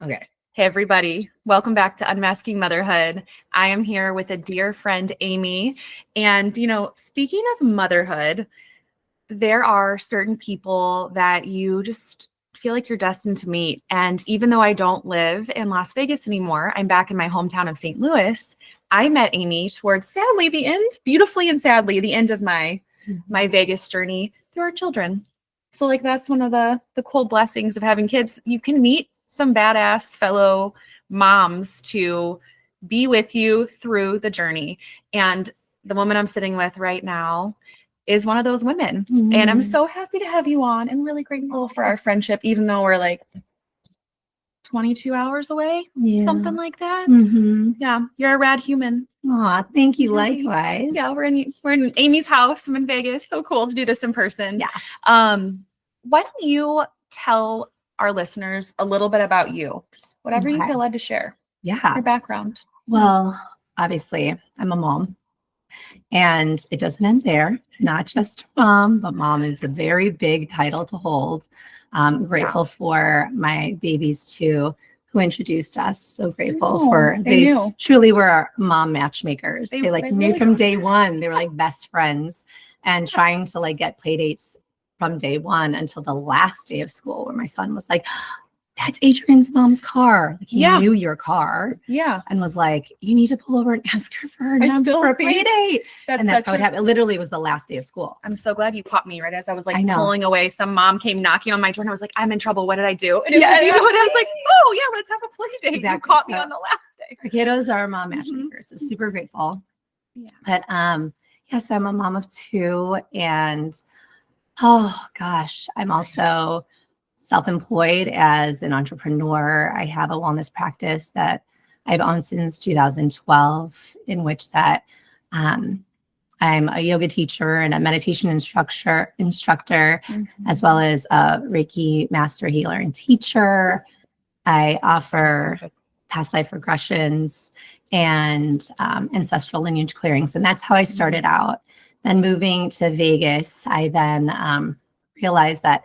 Okay. Hey, everybody. Welcome back to Unmasking Motherhood. I am here with a dear friend, Aimee. And, speaking of motherhood, there are certain people that you just feel like you're destined to meet. And even though I don't live in Las Vegas anymore, I'm back in my hometown of St. Louis. I met Aimee towards, sadly, the end, beautifully and sadly, the end of my Vegas journey through our children. So, that's one of the cool blessings of having kids. You can meet some badass fellow moms to be with you through the journey. And the woman I'm sitting with right now is one of those women. And I'm so happy to have you on and really grateful for our friendship, even though we're like 22 hours away, something like that. Yeah, you're a rad human. Aw, thank you. Likewise. Yeah, we're in Aimee's house. I'm in Vegas. So cool to do this in person. Yeah. Why don't you tell our listeners a little bit about you? Just whatever you feel led to share. Yeah. Your background. Well, obviously, I'm a mom. And it doesn't end there. It's not just mom, but mom is a very big title to hold. I'm grateful for my babies too, who introduced us. So grateful for they truly were our mom matchmakers. They knew from day one. They were like best friends and trying to get play dates from day one until the last day of school, where my son was like, "That's Adrian's mom's car." He knew your car. Yeah. And was like, "You need to pull over and ask her for her number for a play date." And that's how it happened. It literally was the last day of school. I'm so glad you caught me right as I was pulling away. Some mom came knocking on my door and I was like, "I'm in trouble. What did I do?" And I was like, "Oh yeah, let's have a play date." Exactly. You caught me on the last day. Our kiddos are mom matchmakers. So super grateful. Yeah. But so I'm a mom of two, and oh gosh, I'm also self-employed as an entrepreneur. I have a wellness practice that I've owned since 2012, in which that I'm a yoga teacher and a meditation instructor, as well as a Reiki master healer and teacher. I offer past life regressions and ancestral lineage clearings. And that's how I started out. Then moving to Vegas, I then realized that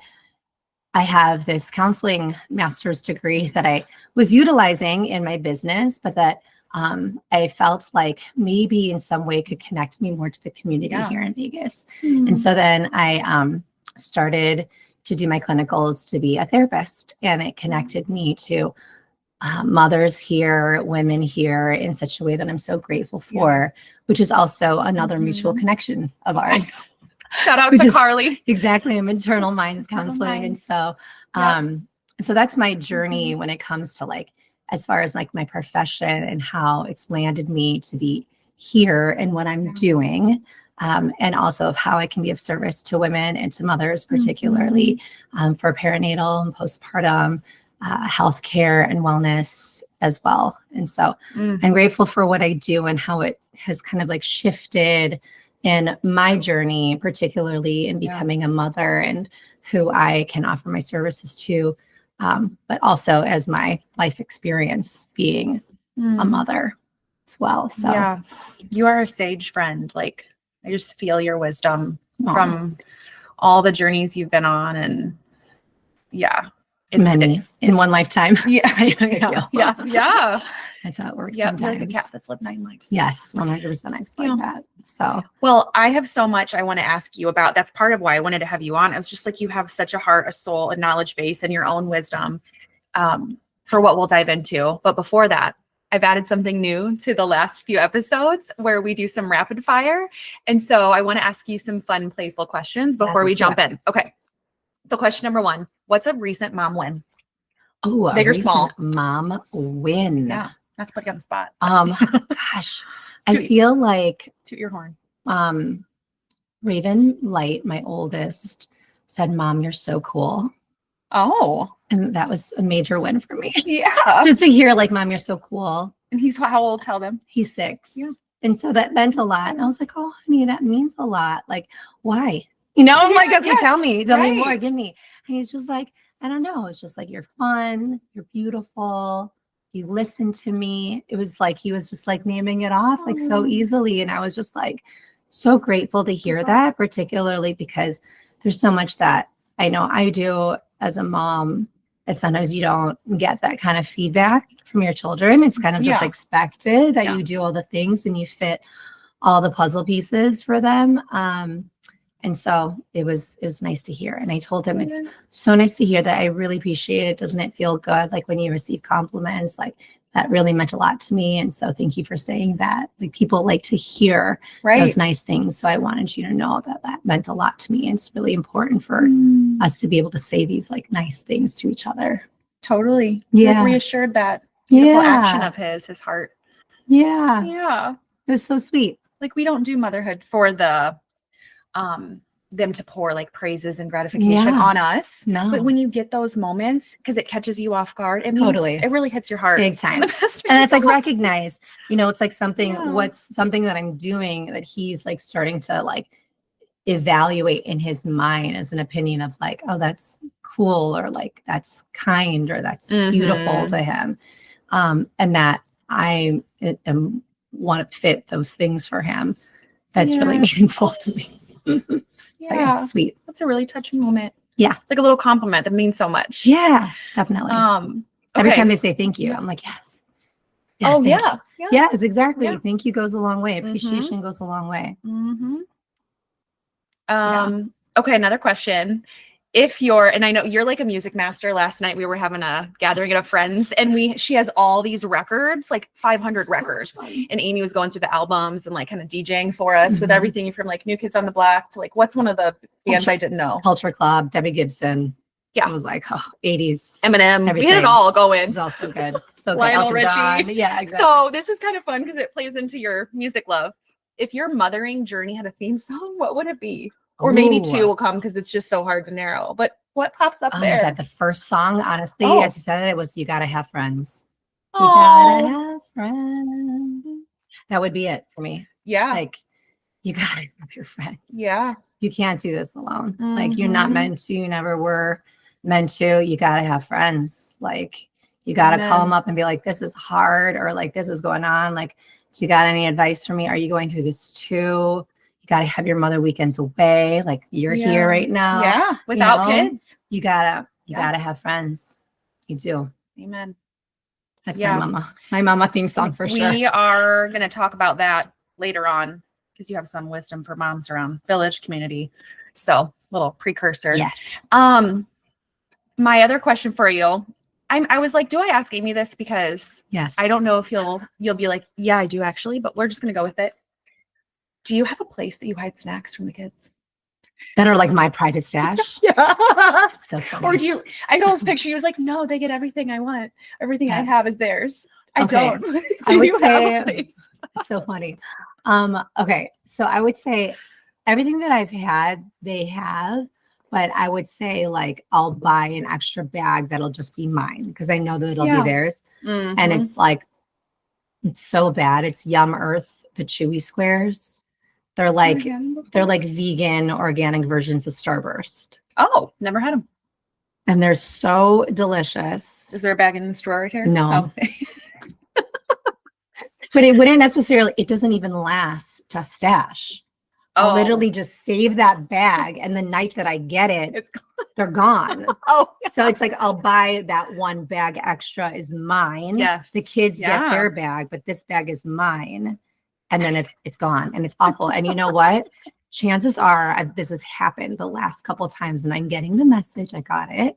I have this counseling master's degree that I was utilizing in my business, but that I felt like maybe in some way could connect me more to the community here in Vegas. And so then I started to do my clinicals to be a therapist, and it connected me to mothers here, women here in such a way that I'm so grateful for, which is also another mutual connection of ours. Shout out to Carly. Exactly. I'm internal minds counseling. And so, so that's my journey when it comes to as far as my profession and how it's landed me to be here and what I'm doing. And also of how I can be of service to women and to mothers, particularly for perinatal and postpartum healthcare and wellness as well. And so I'm grateful for what I do and how it has kind of shifted in my journey, particularly in becoming a mother and who I can offer my services to, but also as my life experience being a mother as well. So yeah, you are a sage friend. I just feel your wisdom from all the journeys you've been on, and many in one lifetime. Yeah. That's how it works sometimes. You're like a cat that's lived 9 lives. Yes, 100%. I feel like that. So, well, I have so much I want to ask you about. That's part of why I wanted to have you on. I was just you have such a heart, a soul, a knowledge base, and your own wisdom for what we'll dive into. But before that, I've added something new to the last few episodes where we do some rapid fire. And so I want to ask you some fun, playful questions before we jump in. Okay. So question number 1, what's a recent mom win? Oh, big or small? Mom win. Yeah. Not to put you on the spot. Gosh, I feel like toot your horn. Raven Light, my oldest, said, "Mom, you're so cool." Oh. And that was a major win for me. Yeah. Just to hear "Mom, you're so cool." And he's how old? Tell them. He's 6. Yeah. And so that meant a lot. And I was like, "Oh, honey, that means a lot." Why? I'm like, "Okay, tell me more, give me." And he's just like, "I don't know. It's just you're fun. You're beautiful. You listen to me." It was he was just naming it off so easily. And I was just so grateful to hear that, particularly because there's so much that I know I do as a mom And sometimes you don't get that kind of feedback from your children. It's kind of just expected that you do all the things and you fit all the puzzle pieces for them. And so it was nice to hear. And I told him it's so nice to hear that. I really appreciate it. Doesn't it feel good? Like when you receive compliments, like that really meant a lot to me. And so thank you for saying that. Like people like to hear those nice things. So I wanted you to know that that meant a lot to me. And it's really important for us to be able to say these like nice things to each other. Totally. Yeah. Like reassured that beautiful action of his heart. Yeah. Yeah. It was so sweet. Like we don't do motherhood for the them to pour like praises and gratification on us. No. But when you get those moments, because it catches you off guard, it means it really hits your heart. Big time. And it's like recognize, you know, it's like something, what's something that I'm doing that he's like starting to like evaluate in his mind as an opinion of like, oh, that's cool, or like that's kind, or that's beautiful to him. And that I am want to fit those things for him. That's really meaningful to me. So, sweet. That's a really touching moment. Yeah. It's like a little compliment that means so much. Yeah, definitely. Every time they say thank you, I'm like, yes. Oh, thank you. Yes, exactly. Yeah. Thank you goes a long way. Appreciation goes a long way. Okay, another question. If you're, and I know you're like a music master. Last night we were having a gathering of friends, and she has all these records, like 500 records. And Aimee was going through the albums and like kind of DJing for us with everything from like New Kids on the Block to like, what's one of the bands I didn't know? Culture Club, Debbie Gibson. Yeah. It was like 80s. Eminem. Everything. We had it all going. It was also good. So good. Lionel Elton Richie. John. Yeah, exactly. So this is kind of fun because it plays into your music love. If your mothering journey had a theme song, what would it be? Or maybe two will come because it's just so hard to narrow. But what pops up there? My God, the first song, honestly, as you said it, was "You Gotta Have Friends." You gotta have friends. That would be it for me. Yeah. Like, you gotta have your friends. Yeah. You can't do this alone. Like, you're not meant to. You never were meant to. You gotta have friends. Like, you gotta call them up and be like, "This is hard," or like, "This is going on." Like, "Do you got any advice for me? Are you going through this too?" You got to have your mother weekends away. Like you're here right now. Yeah. Without kids. You gotta have friends. You do. Amen. That's my mama theme song for sure. We are going to talk about that later on because you have some wisdom for moms around village community. So little precursor. Yes. My other question for you, I was like, do I ask Aimee this? Because I don't know if you'll be like, yeah, I do actually, but we're just going to go with it. Do you have a place that you hide snacks from the kids? That are like my private stash? Yeah. So funny. Or I can almost picture you as like, no, they get everything I want. Everything I have is theirs. I don't. I would say, it's so funny. Okay. So I would say everything that I've had, they have, but I would say like, I'll buy an extra bag that'll just be mine because I know that it'll be theirs. And it's like, it's so bad. It's Yum Earth, the Chewy Squares. They're like vegan organic versions of Starburst. Oh, never had them. And they're so delicious. Is there a bag in the store right here? No. Oh. But it wouldn't necessarily, it doesn't even last to stash. I'll literally just save that bag. And the night that I get it, they're gone. So it's like, I'll buy that one bag extra is mine. Yes. The kids get their bag, but this bag is mine. And then it's gone and it's awful. And you know what? Chances are this has happened the last couple of times and I'm getting the message. I got it.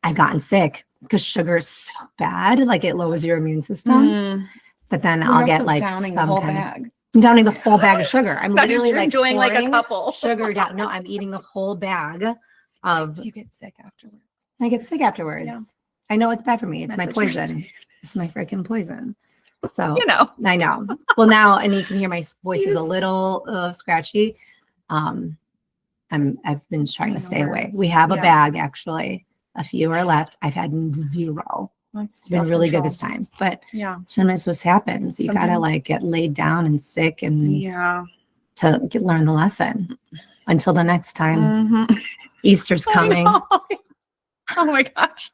I've gotten sick because sugar is so bad. Like it lowers your immune system. But then I'll get like downing the whole bag. I'm downing the whole bag of sugar. I'm literally like enjoying like a couple sugar down. No, I'm eating the whole bag of. You get sick afterwards. I get sick afterwards. Yeah. I know it's bad for me. It's my poison. It's my freaking poison. So I know. Well, now, and you can hear my voice is a little scratchy. I've been trying to stay away. We have a bag actually. A few are left. I've had 0. It's been really good this time, but sometimes this happens. You gotta like get laid down and sick and to learn the lesson. Until the next time, Easter's coming. Oh my gosh.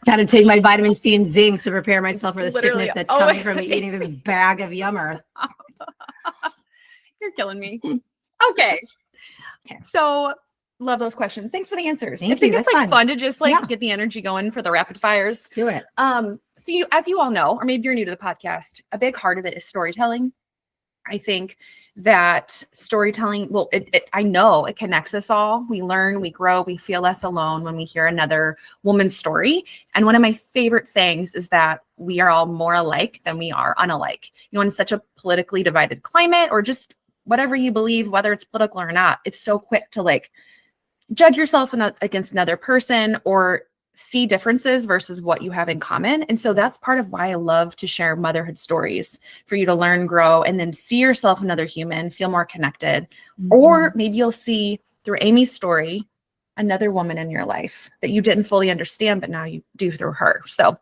Got to take my vitamin C and zinc to prepare myself for the sickness that's coming from me eating this bag of Yum Earth. You're killing me. Okay. So Love those questions. Thanks for the answers. Thank I think you. it's That's like fun to just like Yeah. get the energy going for the rapid fires. Do it. So you, as you all know, or maybe you're new to the podcast, a big part of it is storytelling. I think that storytelling, well, I know it connects us all. We learn, we grow, we feel less alone when we hear another woman's story. And one of my favorite sayings is that we are all more alike than we are unalike. You know, in such a politically divided climate, or just whatever you believe, whether it's political or not, it's so quick to like judge yourself against another person or see differences versus what you have in common. And so that's part of why I love to share motherhood stories, for you to learn, grow, and then see yourself another human, feel more connected. Mm-hmm. Or maybe you'll see through Aimee's story another woman in your life that you didn't fully understand, but now you do through her. So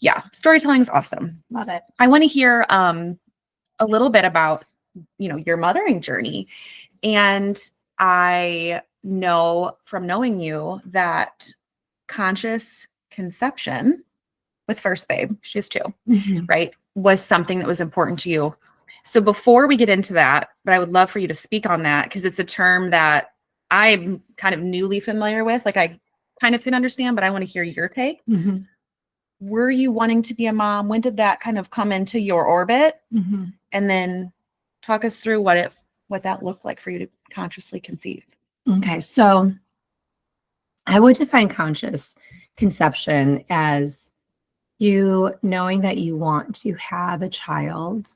yeah, storytelling is awesome. Love it. I want to hear a little bit about, you know, your mothering journey. And I know from knowing you that conscious conception with first babe, she has 2, right, was something that was important to you. So before we get into that, but I would love for you to speak on that, because it's a term that I'm kind of newly familiar with. Like I kind of can understand, but I want to hear your take. Were you wanting to be a mom? When did that kind of come into your orbit? And then talk us through what that looked like for you to consciously conceive. Okay, so I would define conscious conception as you knowing that you want to have a child,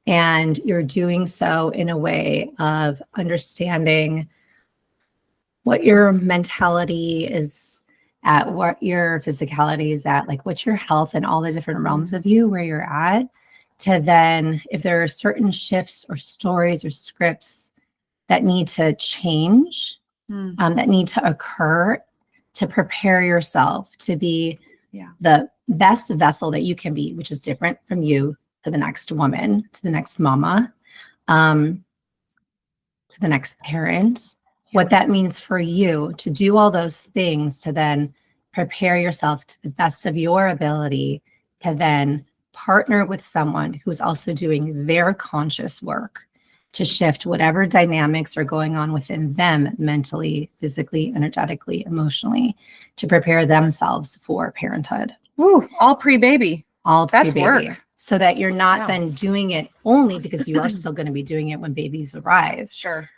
and you're doing so in a way of understanding what your mentality is at, what your physicality is at, like what's your health and all the different realms of you, where you're at, to then if there are certain shifts or stories or scripts that need to change, that need to occur, to prepare yourself to be the best vessel that you can be, which is different from you, to the next woman, to the next mama, to the next parent. What that means for you to do all those things, to then prepare yourself to the best of your ability, to then partner with someone who's also doing their conscious work to shift whatever dynamics are going on within them mentally, physically, energetically, emotionally, to prepare themselves for parenthood. Woo, all pre-baby. All That's pre-baby. work. So that you're not then doing it only because you are still going to be doing it when babies arrive. Sure.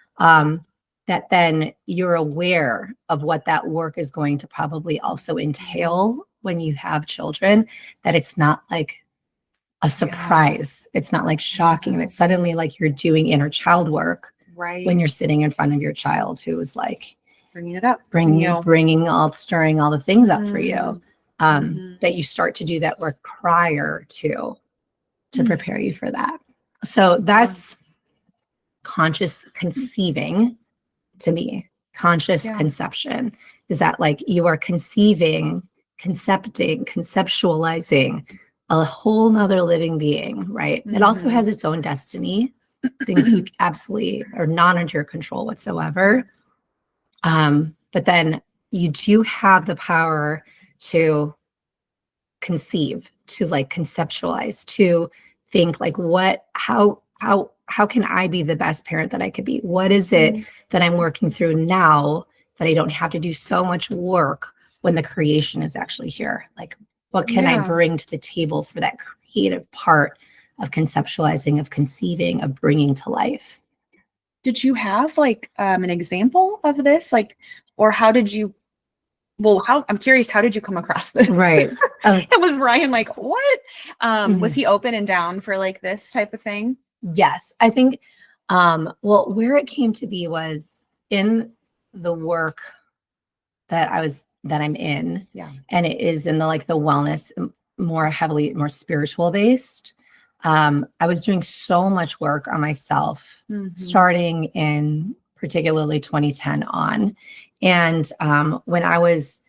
That then you're aware of what that work is going to probably also entail when you have children, that it's not like a surprise. It's not like shocking that suddenly like you're doing inner child work when you're sitting in front of your child who is like bringing it up, stirring all the things up for you. That you start to do that work prior to prepare you for that. So that's conscious conceiving to me. Conscious conception is that like you are conceiving, conceptualizing a whole nother living being, right? It also has its own destiny, things you absolutely are not under your control whatsoever. But then you do have the power to conceive, to like conceptualize, to think like how can I be the best parent that I could be? What is it that I'm working through now that I don't have to do so much work when the creation is actually here? Like, what can I bring to the table for that creative part of conceptualizing, of conceiving, of bringing to life? Did you have like an example of this? Like, or how did you, I'm curious, how did you come across this? Right. And was Ryan like, what? Was he open and down for like this type of thing? Yes. I think, where it came to be was in the work that I'm in. And it is in the wellness, more spiritual based. I was doing so much work on myself, starting in particularly 2010 on. And when I was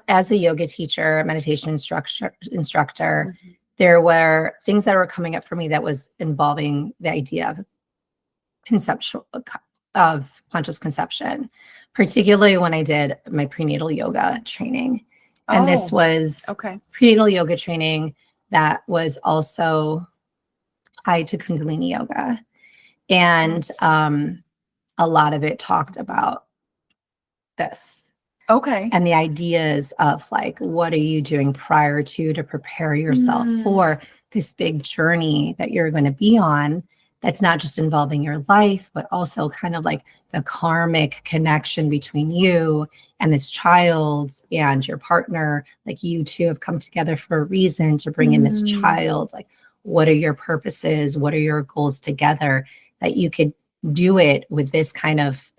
as a yoga teacher, meditation instructor, there were things that were coming up for me that was involving the idea of conscious conception, particularly when I did my prenatal yoga training. And this was prenatal yoga training that was also tied to Kundalini yoga. And a lot of it talked about this. Okay. And the ideas of like, what are you doing prior to prepare yourself for this big journey that you're going to be on, that's not just involving your life, but also kind of like the karmic connection between you and this child and your partner. Like, you two have come together for a reason to bring in this child. Like, what are your purposes? What are your goals together? That you could do it with this kind of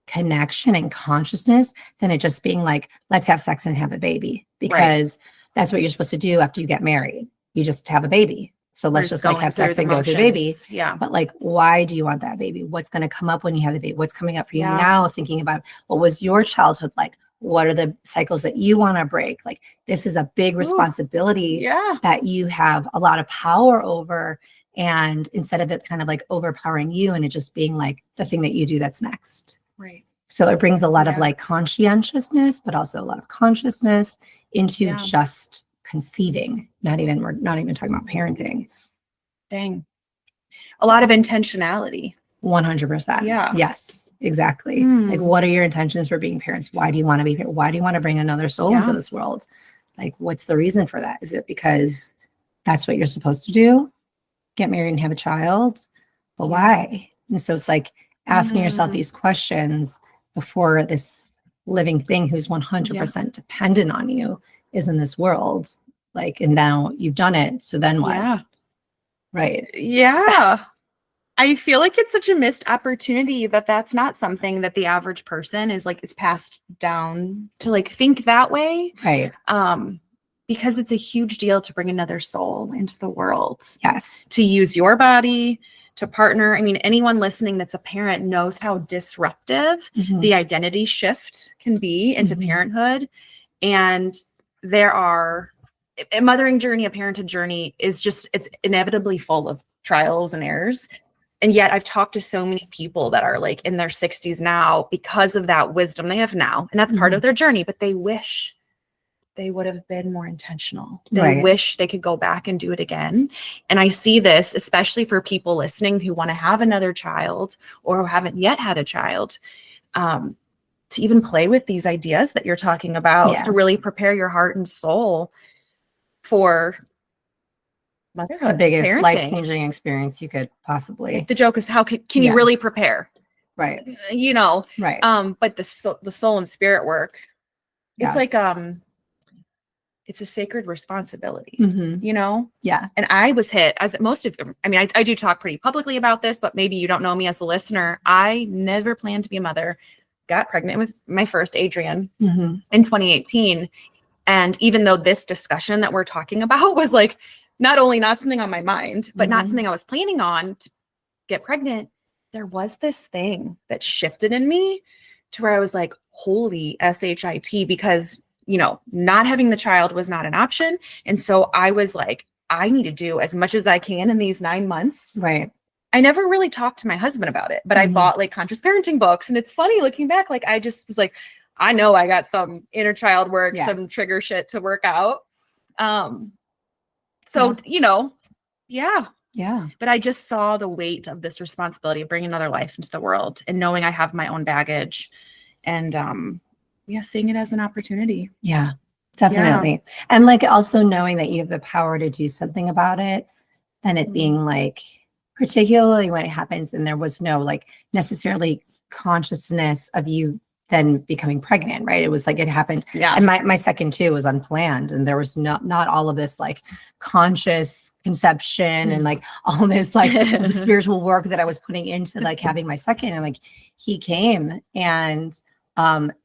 connection and consciousness than it just being like, let's have sex and have a baby, because that's what you're supposed to do after you get married. You just have a baby. So let's just like have sex and go through baby. Yeah. But like, why do you want that baby? What's going to come up when you have the baby? What's coming up for you now? Thinking about what was your childhood like? What are the cycles that you want to break? Like, this is a big responsibility that you have a lot of power over. And instead of it kind of like overpowering you and it just being like the thing that you do that's next. Right. So it brings a lot of like conscientiousness, but also a lot of consciousness into just conceiving. We're not even talking about parenting. Dang. A lot of intentionality. 100%. Yeah. Yes, exactly. Like, what are your intentions for being parents? Why do you want to be here? Why do you want to bring another soul into this world? Like, what's the reason for that? Is it because that's what you're supposed to do? Get married and have a child? But why? And so it's like asking yourself these questions before this living thing who's 100% dependent on you is in this world. Like, and now you've done it. So then what? Yeah. Right. Yeah. I feel like it's such a missed opportunity that that's not something that the average person is like, it's passed down to like think that way. Right. Because it's a huge deal to bring another soul into the world. Yes. To use your body, to partner. I mean, anyone listening that's a parent knows how disruptive the identity shift can be into parenthood. And there are a mothering journey, a parenthood journey is just, it's inevitably full of trials and errors. And yet I've talked to so many people that are like in their 60s now because of that wisdom they have now. And that's part of their journey, but they wish they would have been more intentional. They wish they could go back and do it again. And I see this, especially for people listening who want to have another child or who haven't yet had a child, to even play with these ideas that you're talking about, to really prepare your heart and soul for motherhood, the biggest parenting. life-changing experience you could possibly. The joke is, how can you really prepare? Right. You know, right. But the soul and spirit work, it's like, it's a sacred responsibility, you know? Yeah. And I was hit, as most of, I mean, I do talk pretty publicly about this, but maybe you don't know me as a listener. I never planned to be a mother, got pregnant with my first Adrian in 2018. And even though this discussion that we're talking about was like, not only not something on my mind, but not something I was planning on to get pregnant, there was this thing that shifted in me to where I was like, holy SHIT, because you know, not having the child was not an option. And so I was like, I need to do as much as I can in these 9 months. Right. I never really talked to my husband about it, but I bought like conscious parenting books. And it's funny looking back, like I just was like, I know I got some inner child work, some trigger shit to work out. So, you know, Yeah. But I just saw the weight of this responsibility of bringing another life into the world and knowing I have my own baggage and, seeing it as an opportunity. Yeah, definitely. Yeah. And like also knowing that you have the power to do something about it, and it being like, particularly when it happens and there was no like necessarily consciousness of you then becoming pregnant, right? It was like, it happened. Yeah. And my second too was unplanned. And there was not all of this like conscious conception and like all this like spiritual work that I was putting into like having my second. And like, he came and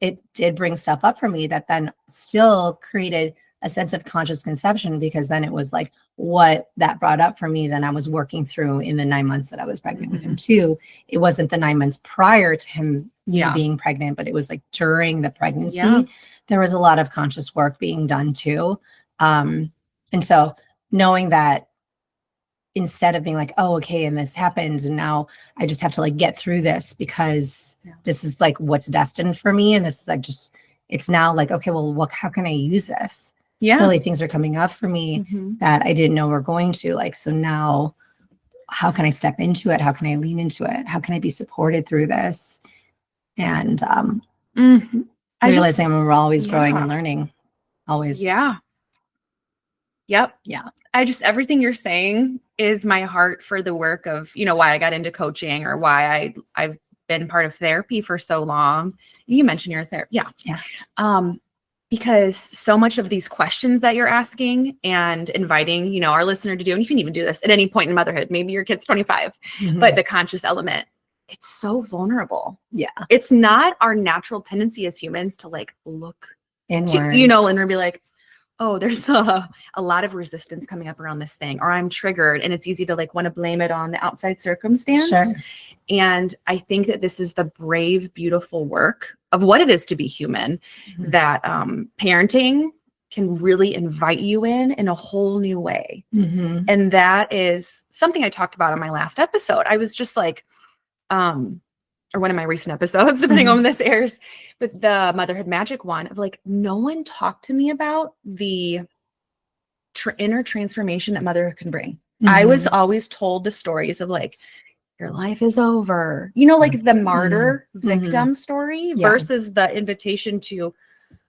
it did bring stuff up for me that then still created a sense of conscious conception, because then it was like what that brought up for me, then I was working through in the 9 months that I was pregnant with him too. It wasn't the 9 months prior to him being pregnant, but it was like during the pregnancy, there was a lot of conscious work being done too. And so knowing that instead of being like, oh, okay, and this happened, and now I just have to like get through this because this is like what's destined for me. And this is like it's now like, okay, well, how can I use this? Really things are coming up for me that I didn't know were going to, like, so now how can I step into it? How can I lean into it? How can I be supported through this? And realizing we're always growing and learning. Always. Yeah. Yep. Yeah. Everything you're saying is my heart for the work of, why I got into coaching or why I've been part of therapy for so long. You mentioned your therapy. Yeah. Yeah. Because so much of these questions that you're asking and inviting, our listener to do, and you can even do this at any point in motherhood, maybe your kid's 25, but the conscious element, it's so vulnerable. Yeah. It's not our natural tendency as humans to like look inward, and be like, oh, there's a lot of resistance coming up around this thing, or I'm triggered. And it's easy to like want to blame it on the outside circumstance. Sure. And I think that this is the brave, beautiful work of what it is to be human, that parenting can really invite you in a whole new way. And that is something I talked about on my last episode. I was just like, or one of my recent episodes, depending on when this airs, but the Motherhood Magic one of like, no one talked to me about the inner transformation that motherhood can bring. I was always told the stories of like, your life is over, like the martyr victim story versus the invitation to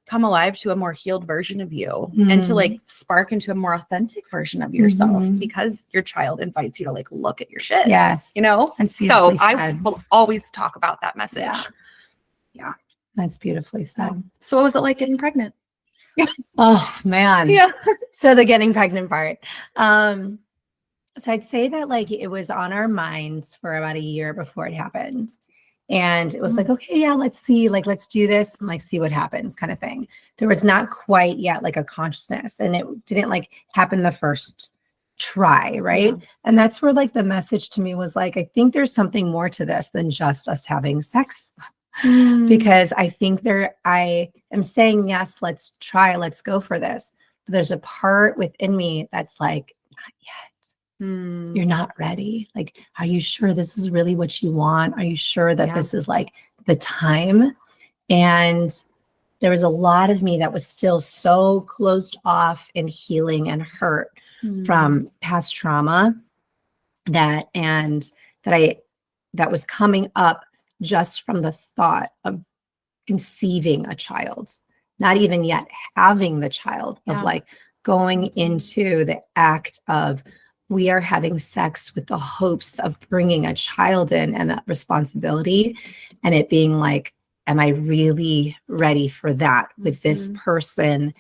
come alive to a more healed version of you and to like spark into a more authentic version of yourself because your child invites you to like look at your shit. Yes. That's so I will always talk about that message. Yeah. That's beautifully said. So what was it like getting pregnant? Oh man. Yeah. So the getting pregnant part. So I'd say that like it was on our minds for about a year before it happened. And it was like, okay, yeah, let's see, like, let's do this and like see what happens kind of thing. There was not quite yet like a consciousness, and it didn't like happen the first try. Right. Yeah. And that's where like the message to me was like, I think there's something more to this than just us having sex. Because I think I am saying, yes, let's try, let's go for this. But there's a part within me that's like, not yet. You're not ready. Like, are you sure this is really what you want? Are you sure that this is like the time? And there was a lot of me that was still so closed off and healing and hurt from past trauma that was coming up just from the thought of conceiving a child, not even yet having the child, of like going into the act of we are having sex with the hopes of bringing a child in and that responsibility, and it being like, am I really ready for that with this person?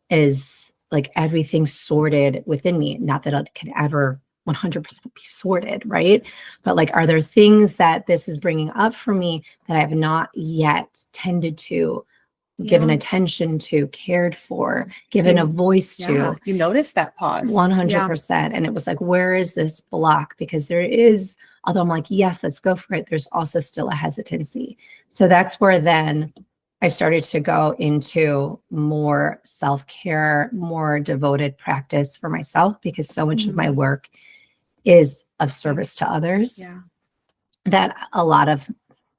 Is like everything sorted within me? Not that it could ever 100% be sorted, right? But like, are there things that this is bringing up for me that I have not yet tended to, given attention to, cared for, given a voice to? You notice that pause. 100%. And it was like, where is this block? Because there is, although I'm like, yes, let's go for it, there's also still a hesitancy. So that's where then I started to go into more self-care, more devoted practice for myself, because so much of my work is of service to others, that a lot of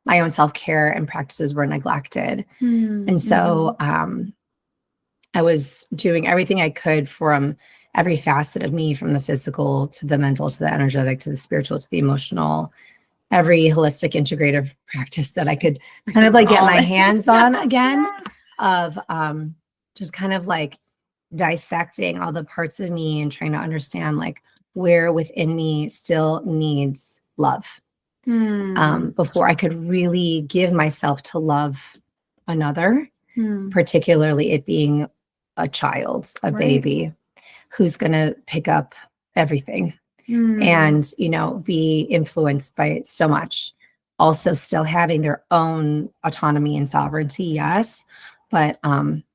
my own self-care and practices were neglected. And so I was doing everything I could from every facet of me, from the physical to the mental to the energetic to the spiritual to the emotional, every holistic integrative practice that I could kind of like get my hands on again, of just kind of like dissecting all the parts of me and trying to understand like where within me still needs love. Before I could really give myself to love another, particularly it being a child, a baby who's going to pick up everything and, be influenced by so much. Also still having their own autonomy and sovereignty. Yes. But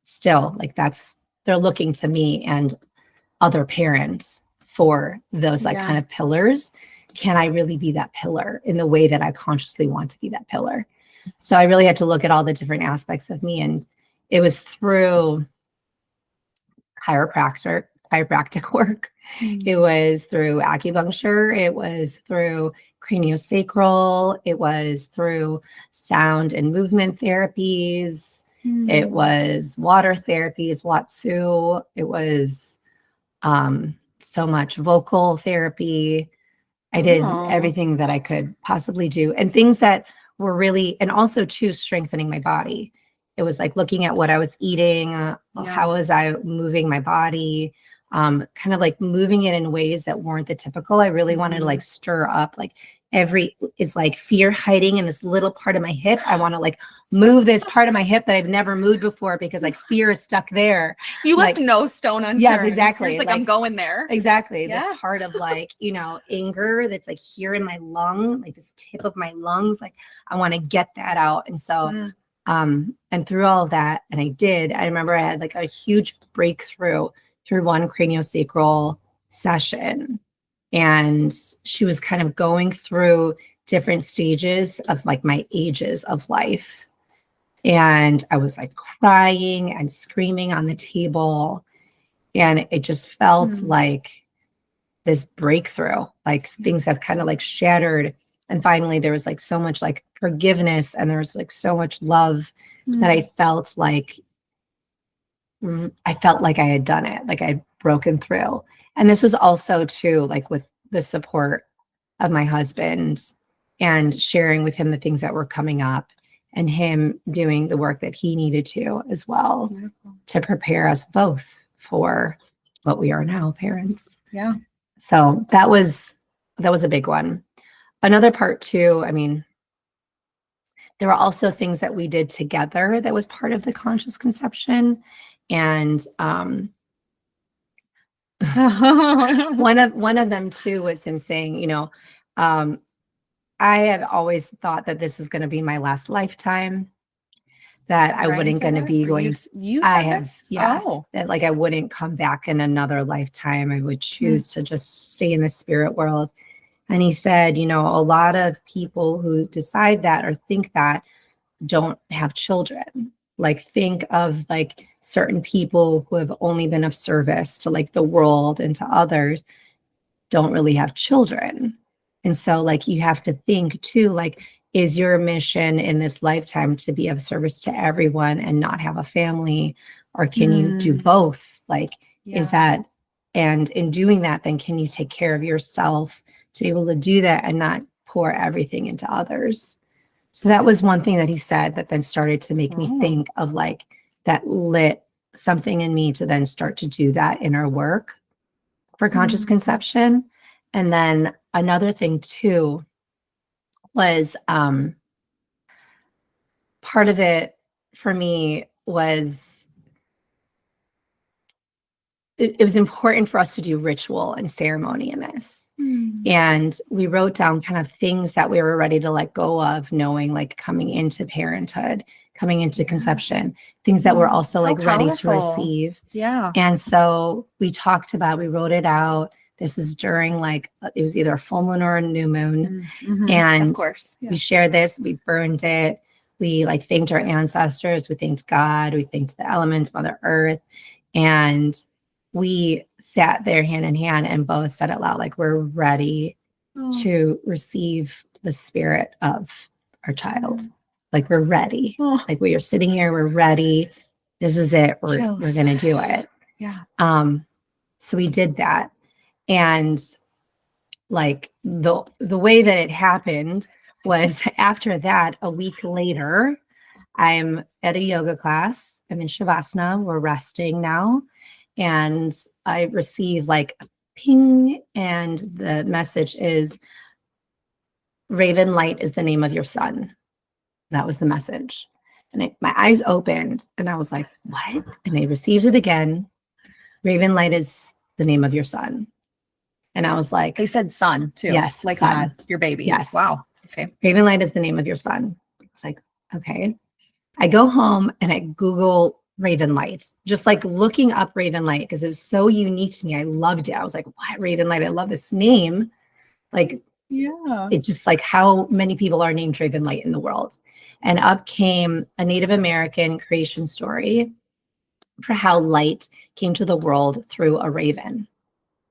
still like they're looking to me and other parents for those like kind of pillars. Can I really be that pillar in the way that I consciously want to be that pillar? So I really had to look at all the different aspects of me. And it was through chiropractic work. It was through acupuncture. It was through craniosacral. It was through sound and movement therapies. It was water therapies, Watsu. It was so much vocal therapy. I did everything that I could possibly do, and things that were really, and also too, strengthening my body. It was like looking at what I was eating, how was I moving my body, kind of like moving it in ways that weren't the typical. I really wanted to like stir up like is like fear hiding in this little part of my hip. I want to like move this part of my hip that I've never moved before because like fear is stuck there. You like, left no stone unturned. Yes, exactly. You're just like I'm going there. Exactly. This part of like, anger that's like here in my lung, like this tip of my lungs, like I want to get that out. And so, and through all of that, and I remember I had like a huge breakthrough through one craniosacral session. And she was kind of going through different stages of like my ages of life. And I was like crying and screaming on the table. And it just felt like this breakthrough, like things have kind of like shattered. And finally, there was like so much like forgiveness and there was like so much love that I felt like I had done it, like I'd broken through. And this was also too, like with the support of my husband and sharing with him the things that were coming up and him doing the work that he needed to as well to prepare us both for what we are now, parents. Yeah. So that was a big one. Another part too, I mean, there were also things that we did together that was part of the conscious conception. And one of them too was him saying, I have always thought that this is going to be my last lifetime, that I wouldn't going to be going. That like I wouldn't come back in another lifetime. I would choose to just stay in the spirit world. And he said, a lot of people who decide that or think that don't have children. Like think of like certain people who have only been of service to like the world and to others, don't really have children. And so like you have to think too, like, is your mission in this lifetime to be of service to everyone and not have a family? Or can you do both? Like, is that, and in doing that, then can you take care of yourself to be able to do that and not pour everything into others? So that was one thing that he said that then started to make me think of like that lit something in me to then start to do that inner work for conscious conception. And then another thing too was part of it for me was it was important for us to do ritual and ceremony in this. And we wrote down kind of things that we were ready to let go of, knowing like coming into parenthood, coming into conception, things that we're also like ready to receive. Yeah. And so we wrote it out. This is during like, it was either a full moon or a new moon. And of course, we shared this, we burned it. We like thanked our ancestors. We thanked God. We thanked the elements, Mother Earth. And we sat there hand in hand and both said it loud, like we're ready to receive the spirit of our child. Like we're ready. Like we are sitting here, we're ready. This is it. We're going to do it. Yeah. So we did that. And like the way that it happened was after that, a week later, I'm at a yoga class. I'm in Shavasana. We're resting now. And I receive like a ping, and the message is Raven Light is the name of your son. That was the message. And my eyes opened and I was like, what? And I received it again. Raven Light is the name of your son. And I was like, they said son too. Yes. Like son. Your baby. Yes. Wow. Okay. Raven Light is the name of your son. It's like, okay. I go home and I Google Raven Light, just like looking up Raven Light because it was so unique to me. I loved it. I was like, what, Raven Light? I love this name. Like, it just like how many people are named Raven Light in the world. And up came a Native American creation story for how light came to the world through a raven.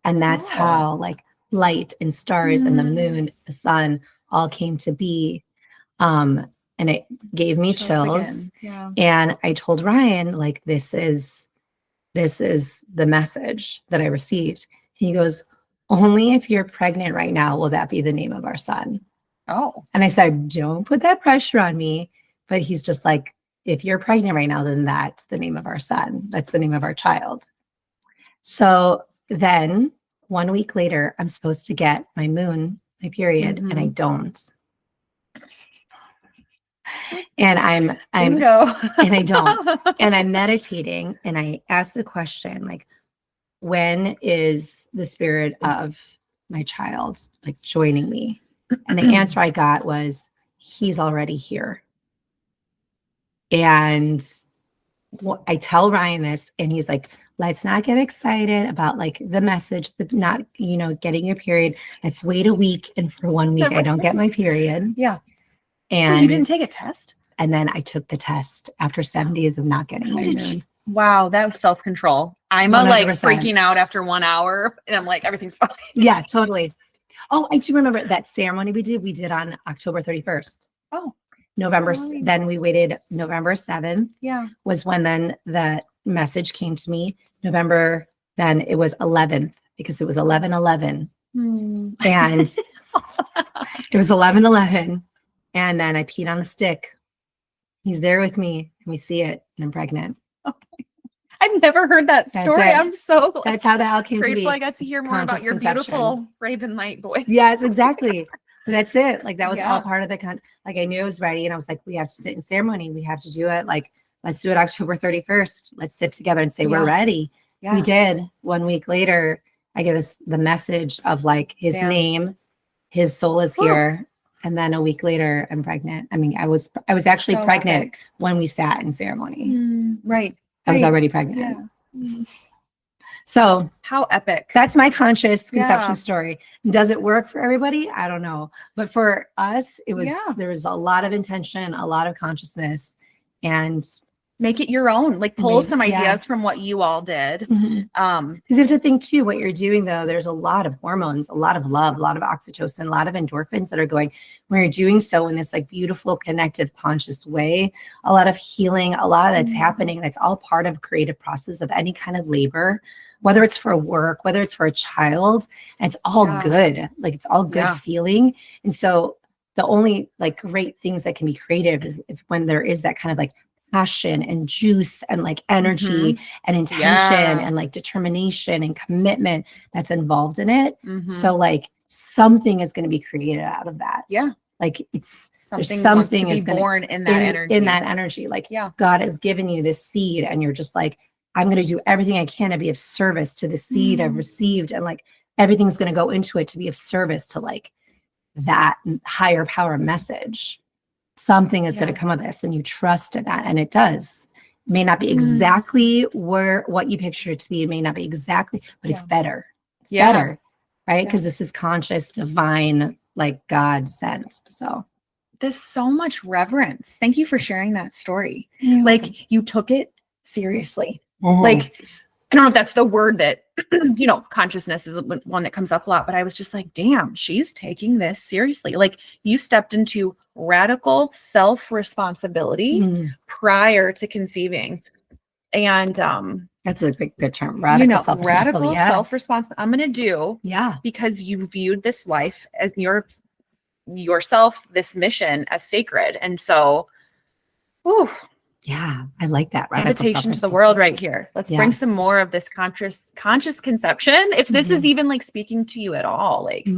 And that's how like light and stars and the moon, the sun all came to be. And it gave me chills. And I told Ryan, like, this is the message that I received. He goes, only if you're pregnant right now will that be the name of our son. Oh. And I said, don't put that pressure on me. But he's just like, if you're pregnant right now, then that's the name of our son. That's the name of our child. So then 1 week later, I'm supposed to get my period, and I don't. And I'm Bingo. and I don't. And I'm meditating, and I ask the question, like, when is the spirit of my child like joining me? And the answer I got was, he's already here. And I tell Ryan this, and he's like, let's not get excited about like the message, the not, getting your period. Let's wait a week. And for 1 week, I don't get my period. Yeah. And you didn't take a test? And then I took the test after 7 days of not getting my moon. Wow, that was self-control. I'm 100%. like freaking out after 1 hour, and I'm like, everything's fine. Yeah, totally. Oh, I do remember that ceremony we did on October 31st. Oh. Then we waited November 7th. Yeah. Was when then the message came to me. November, then it was 11th because it was 11/11. And it was 11/11. And then I peed on the stick. He's there with me, and we see it, and I'm pregnant. I've never heard that story. I'm so that's how that all came to be. Grateful I got to hear more about your beautiful Raven Light boy. Yes, exactly. That's it. Like that was all part of the like I knew I was ready, and I was like, we have to sit in ceremony. We have to do it. Like, let's do it October 31st. Let's sit together and say we're ready. Yeah. We did. 1 week later, I get the message of like his name, his soul is here. And then a week later, I'm pregnant. I mean, I was actually pregnant when we sat in ceremony. Right. I was already pregnant. Yeah. So how epic. That's my conscious conception story. Does it work for everybody? I don't know. But for us, it was, there was a lot of intention, a lot of consciousness, and make it your own, like pull some ideas from what you all did. Because you have to think too, what you're doing though, there's a lot of hormones, a lot of love, a lot of oxytocin, a lot of endorphins that are going when you're doing so in this like beautiful, connective, conscious way, a lot of healing, a lot of that's happening. That's all part of creative process of any kind of labor, whether it's for work, whether it's for a child, and it's all good. Like it's all good feeling. And so the only like great things that can be creative is if when there is that kind of like passion and juice and like energy and intention and like determination and commitment that's involved in it. So like something is going to be created out of that. Yeah. Like it's something is born in that energy. Like God has given you this seed and you're just like, I'm going to do everything I can to be of service to the seed I've received. And like, everything's going to go into it to be of service to like that higher power message. Something is going to come of this, and you trust in that. And it does. It may not be exactly what you picture it to be. It may not be exactly, but it's better. It's better, right? Because this is conscious, divine, like God sent. So there's so much reverence. Thank you for sharing that story. Like you took it seriously. Like, I don't know if that's the word that, consciousness is one that comes up a lot, but I was just like, damn, she's taking this seriously. Like you stepped into radical self-responsibility prior to conceiving. And that's a good term. Radical self-responsibility. Self-responsibility. I'm going to do because you viewed this life as yourself, this mission as sacred. And so, yeah, I like that. Invitation to the world right here. Let's bring some more of this conscious conception. If this is even like speaking to you at all, like,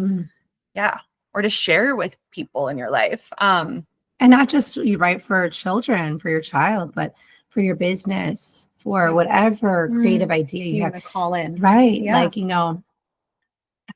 or to share with people in your life. And not just you write for children, for your child, but for your business, for whatever creative idea you have to call in. Right. Yeah. Like,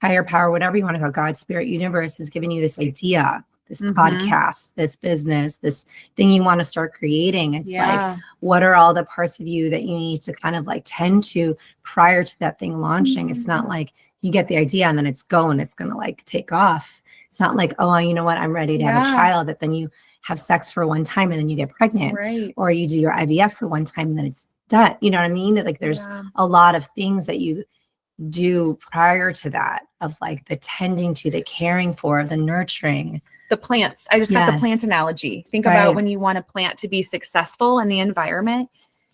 higher power, whatever you want to call, God, spirit, universe is giving you this idea, this podcast, this business, this thing you want to start creating. It's like, what are all the parts of you that you need to kind of like tend to prior to that thing launching? It's not like you get the idea and then it's going to like take off. It's not like, oh, you know what? I'm ready to have a child, that then you have sex for one time and then you get pregnant, or you do your IVF for one time and then it's done. You know what I mean? That like there's a lot of things that you do prior to that, of like the tending to, the caring for, the nurturing. The plants. I just got the plant analogy. Think about when you want a plant to be successful in the environment,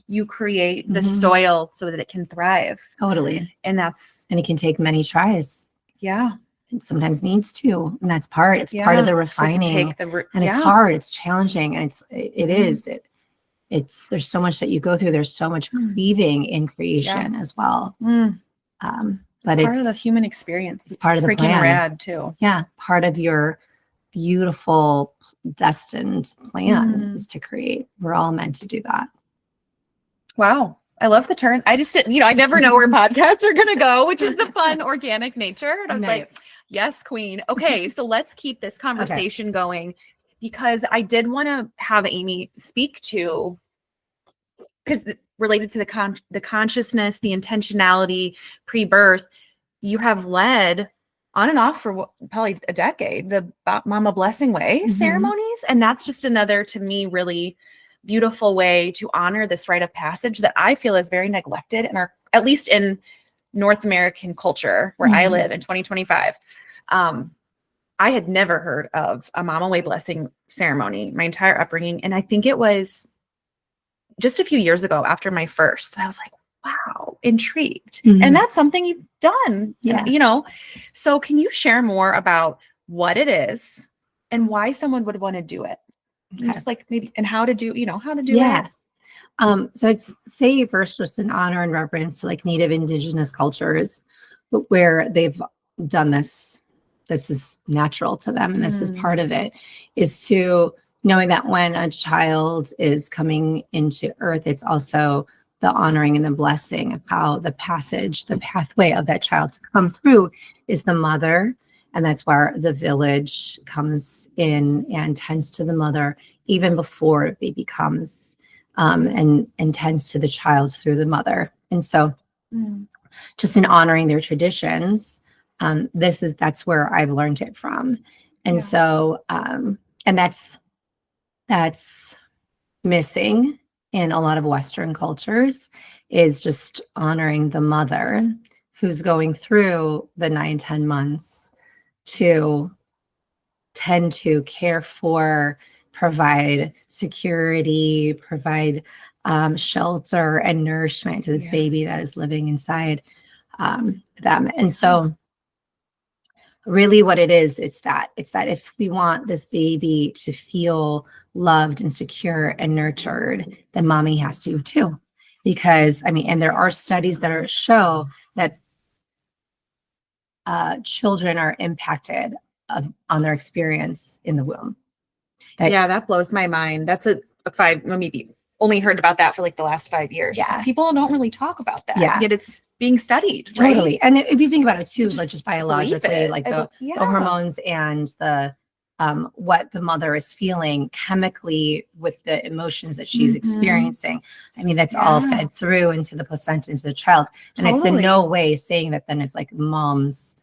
you create the soil so that it can thrive. Totally. And it can take many tries. Yeah. It sometimes needs to, and that's part of the refining. So and it's hard, it's challenging, and it is. there's so much that you go through. There's so much grieving in creation as well. But it's part of the human experience. It's part of the freaking plan. Rad too. Yeah. Part of your beautiful destined plan is to create. We're all meant to do that. Wow. I love the turn. I just didn't, I never know where podcasts are going to go, which is the fun, organic nature. And I was like, yes, queen. Okay. So let's keep this conversation going, because I did want to have Aimee speak to, because related to the consciousness, the intentionality pre-birth, you have led on and off for probably a decade, the Mama Blessing Way ceremonies. And that's just another, to me, really beautiful way to honor this rite of passage that I feel is very neglected in our, at least in North American culture where I live in 2025. I had never heard of a Mama Way blessing ceremony my entire upbringing. And I think it was just a few years ago after my first, I was like, wow, intrigued. And that's something you've done, so can you share more about what it is and why someone would want to do it? Just like maybe, and how to do, how to do it. So I'd say first, just an honor and reverence to like Native Indigenous cultures, but where they've done this is natural to them. And this is part of it, is to knowing that when a child is coming into earth, it's also the honoring and the blessing of how the pathway of that child to come through is the mother. And that's where the village comes in and tends to the mother even before baby comes, and tends to the child through the mother. And so just in honoring their traditions, that's where I've learned it from. And so, and that's missing in a lot of Western cultures, is just honoring the mother who's going through the 9-10 months to tend to care for, provide security, provide shelter and nourishment to this baby that is living inside them. And so really what it is, it's that if we want this baby to feel loved and secure and nurtured, then mommy has to too. Because and there are studies that show that children are impacted on their experience in the womb. That blows my mind. That's maybe only heard about that for like the last 5 years. Yeah. People don't really talk about that. Yeah. Yet it's being studied. Totally. Right? And if you think about it too, like just biologically, like the the hormones and the what the mother is feeling chemically with the emotions that she's experiencing. That's all fed through into the placenta, into the child. And it's in no way saying that then it's like mom's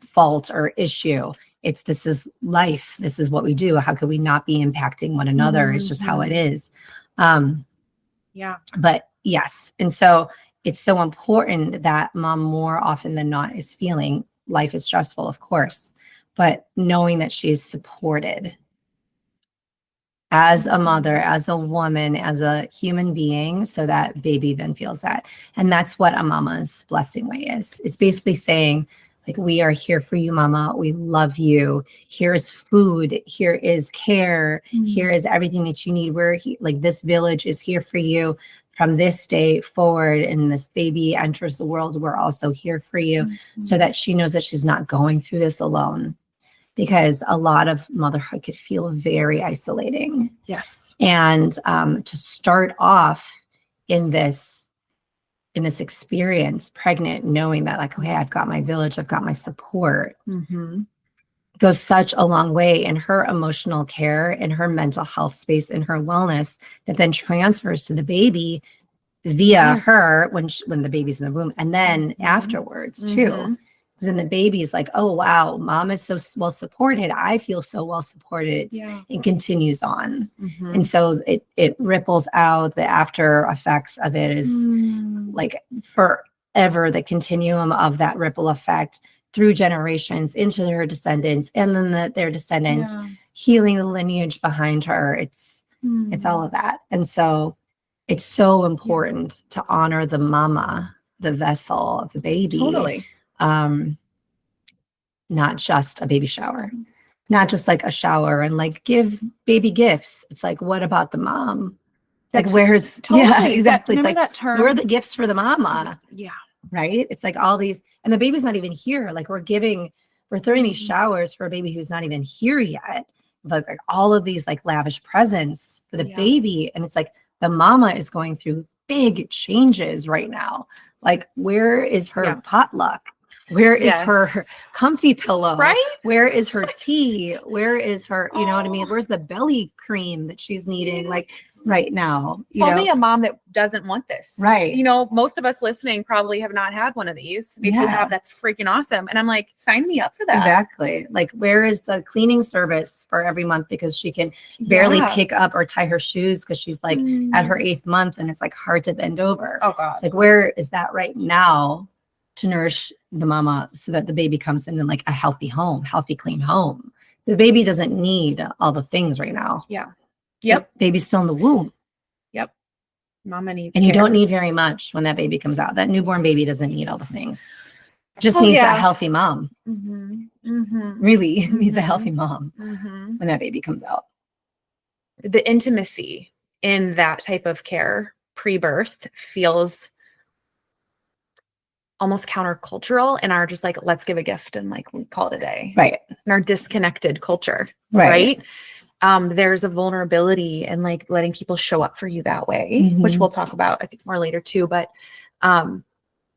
fault or issue. This is life. This is what we do. How could we not be impacting one another? It's just how it is. But yes. And so it's so important that mom more often than not is feeling life is stressful, of course, but knowing that she is supported as a mother, as a woman, as a human being, so that baby then feels that. And that's what a mama's blessing way is. It's basically saying, like, we are here for you, mama. We love you. Here's food. Here is care. Here is everything that you need. Like, this village is here for you from this day forward. And this baby enters the world. We're also here for you, so that she knows that she's not going through this alone. Because a lot of motherhood could feel very isolating. Yes. And to start off in this experience, pregnant, knowing that, like, okay, I've got my village, I've got my support, goes such a long way in her emotional care, in her mental health space, in her wellness, that then transfers to the baby via her when the baby's in the womb, and then afterwards too. Because then the baby's like, oh wow, mom is so well supported. I feel so well supported. It continues on, and so it ripples out. The after effects of it is like forever. The continuum of that ripple effect through generations into their descendants, and then their descendants healing the lineage behind her. It's all of that, and so it's so important to honor the mama, the vessel of the baby. Totally. Not just a baby shower, not just like a shower and like give baby gifts. It's like, what about the mom? Like where's totally yeah, exactly. It's like that term. where are the gifts for the mama? Yeah. Right. It's like all these, and the baby's not even here. Like we're throwing these showers for a baby who's not even here yet. But like all of these like lavish presents for the baby. And it's like the mama is going through big changes right now. Like where is her potluck? Where is her comfy pillow? Right? Where is her tea? Where is her, you know what I mean? Where's the belly cream that she's needing? Like right now. Tell me a mom that doesn't want this. Right. You know, most of us listening probably have not had one of these. If you have, that's freaking awesome. And I'm like, sign me up for that. Exactly. Like, where is the cleaning service for every month? Because she can barely pick up or tie her shoes because she's like at her 8th month and it's like hard to bend over. Oh God. It's like, where is that right now to nourish the mama so that the baby comes in like a healthy home, healthy, clean home? The baby doesn't need all the things right now. Yeah. Yep. The baby's still in the womb. Yep. Mama needs and you don't need very much when that baby comes out. That newborn baby doesn't need all the things. Just needs a healthy mom. Really needs a healthy mom when that baby comes out. The intimacy in that type of care pre-birth feels almost countercultural in our just like, let's give a gift and like we call it a day. Right. In our disconnected culture. Right. There's a vulnerability and like letting people show up for you that way, which we'll talk about, I think, more later too. But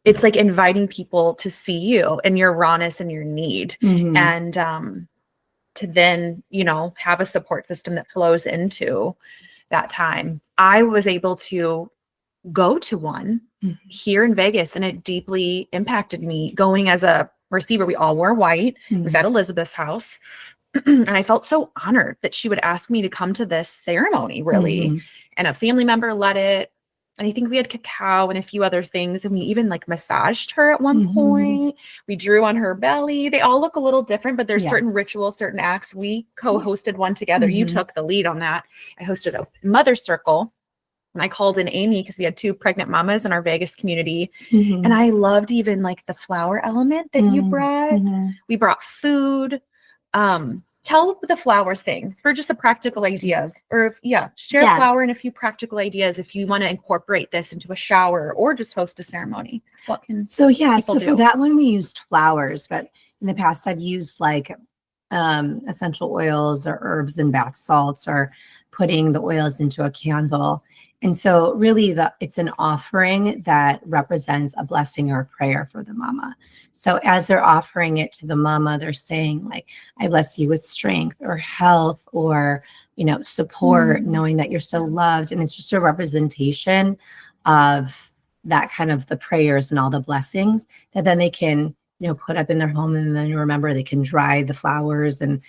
it's like inviting people to see you and your rawness and your need, and to then, you know, have a support system that flows into that time. I was able to go to one here in Vegas, and it deeply impacted me. Going as a receiver, we all wore white. It was at Elizabeth's house. And I felt so honored that she would ask me to come to this ceremony, really. And a family member led it. And I think we had cacao and a few other things. And we even like massaged her at one point. We drew on her belly. They all look a little different, but there's certain rituals, certain acts. We co-hosted one together. You took the lead on that. I hosted a mother circle. And I called in Aimee because we had 2 pregnant mamas in our Vegas community. And I loved even like the flower element that you brought. We brought food. Tell the flower thing for just a practical idea, or share flower and a few practical ideas if you want to incorporate this into a shower or just host a ceremony. What can so for that one we used flowers, but in the past I've used like essential oils or herbs and bath salts, or putting the oils into a candle. And so really it's an offering that represents a blessing or a prayer for the mama. So as they're offering it to the mama, they're saying like, I bless you with strength or health or, you know, support, knowing that you're so loved. And it's just a representation of that kind of the prayers and all the blessings that then they can, you know, put up in their home. And then remember, they can dry the flowers and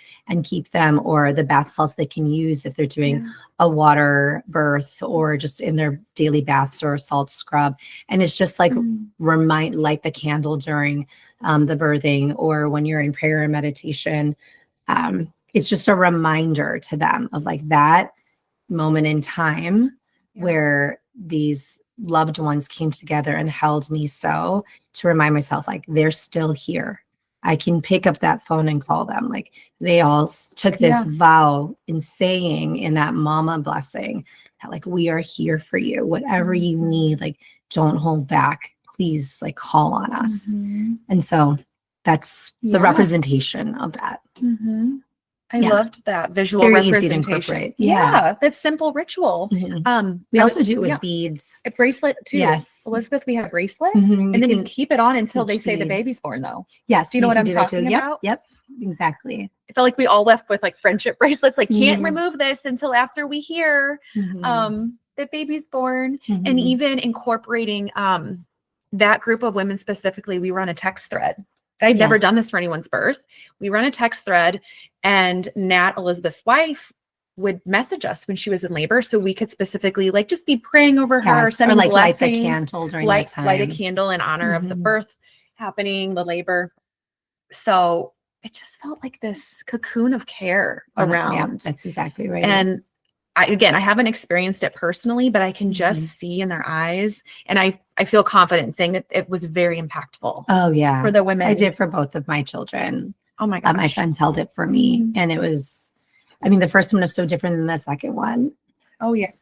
keep them, or the bath salts they can use if they're doing a water birth or just in their daily baths or a salt scrub. And it's just like light the candle during the birthing, or when you're in prayer and meditation. It's just a reminder to them of like that moment in time where these loved ones came together and held me, so to remind myself like they're still here. I can pick up that phone and call them. Like they all took this vow in saying in that mama blessing that like, we are here for you, whatever you need, like don't hold back, please like call on us. And so that's the representation of that. I loved that visual representation. That's simple ritual. We also do it with beads. A bracelet too. Yes. Elizabeth, we had a bracelet. And then you keep it on until they say the baby's born though. Yes. Do you know what I'm talking about? Yep. Exactly. I felt like we all left with like friendship bracelets. Like can't remove this until after we hear that baby's born. And even incorporating that group of women specifically, we run a text thread. I'd never done this for anyone's birth. We run a text thread, and Nat, Elizabeth's wife, would message us when she was in labor, so we could specifically like just be praying over her, sending like blessings, light the candle during that time. Light a candle in honor of the birth happening, the labor. So it just felt like this cocoon of care around. Yeah, that's exactly right. And I haven't experienced it personally, but I can just see in their eyes, and I feel confident saying that it was very impactful. Oh yeah, for the women. I did for both of my children. Oh my gosh. My friends held it for me, and it was, I mean, the first one was so different than the second one. Oh yeah.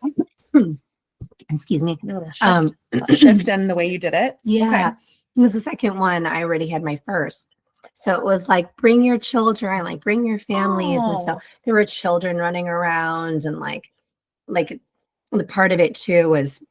Excuse me. A shift in the way you did it. Yeah. Okay. It was the second one. I already had my first. So it was like, bring your children, like bring your families. And so there were children running around, and like the part of it too was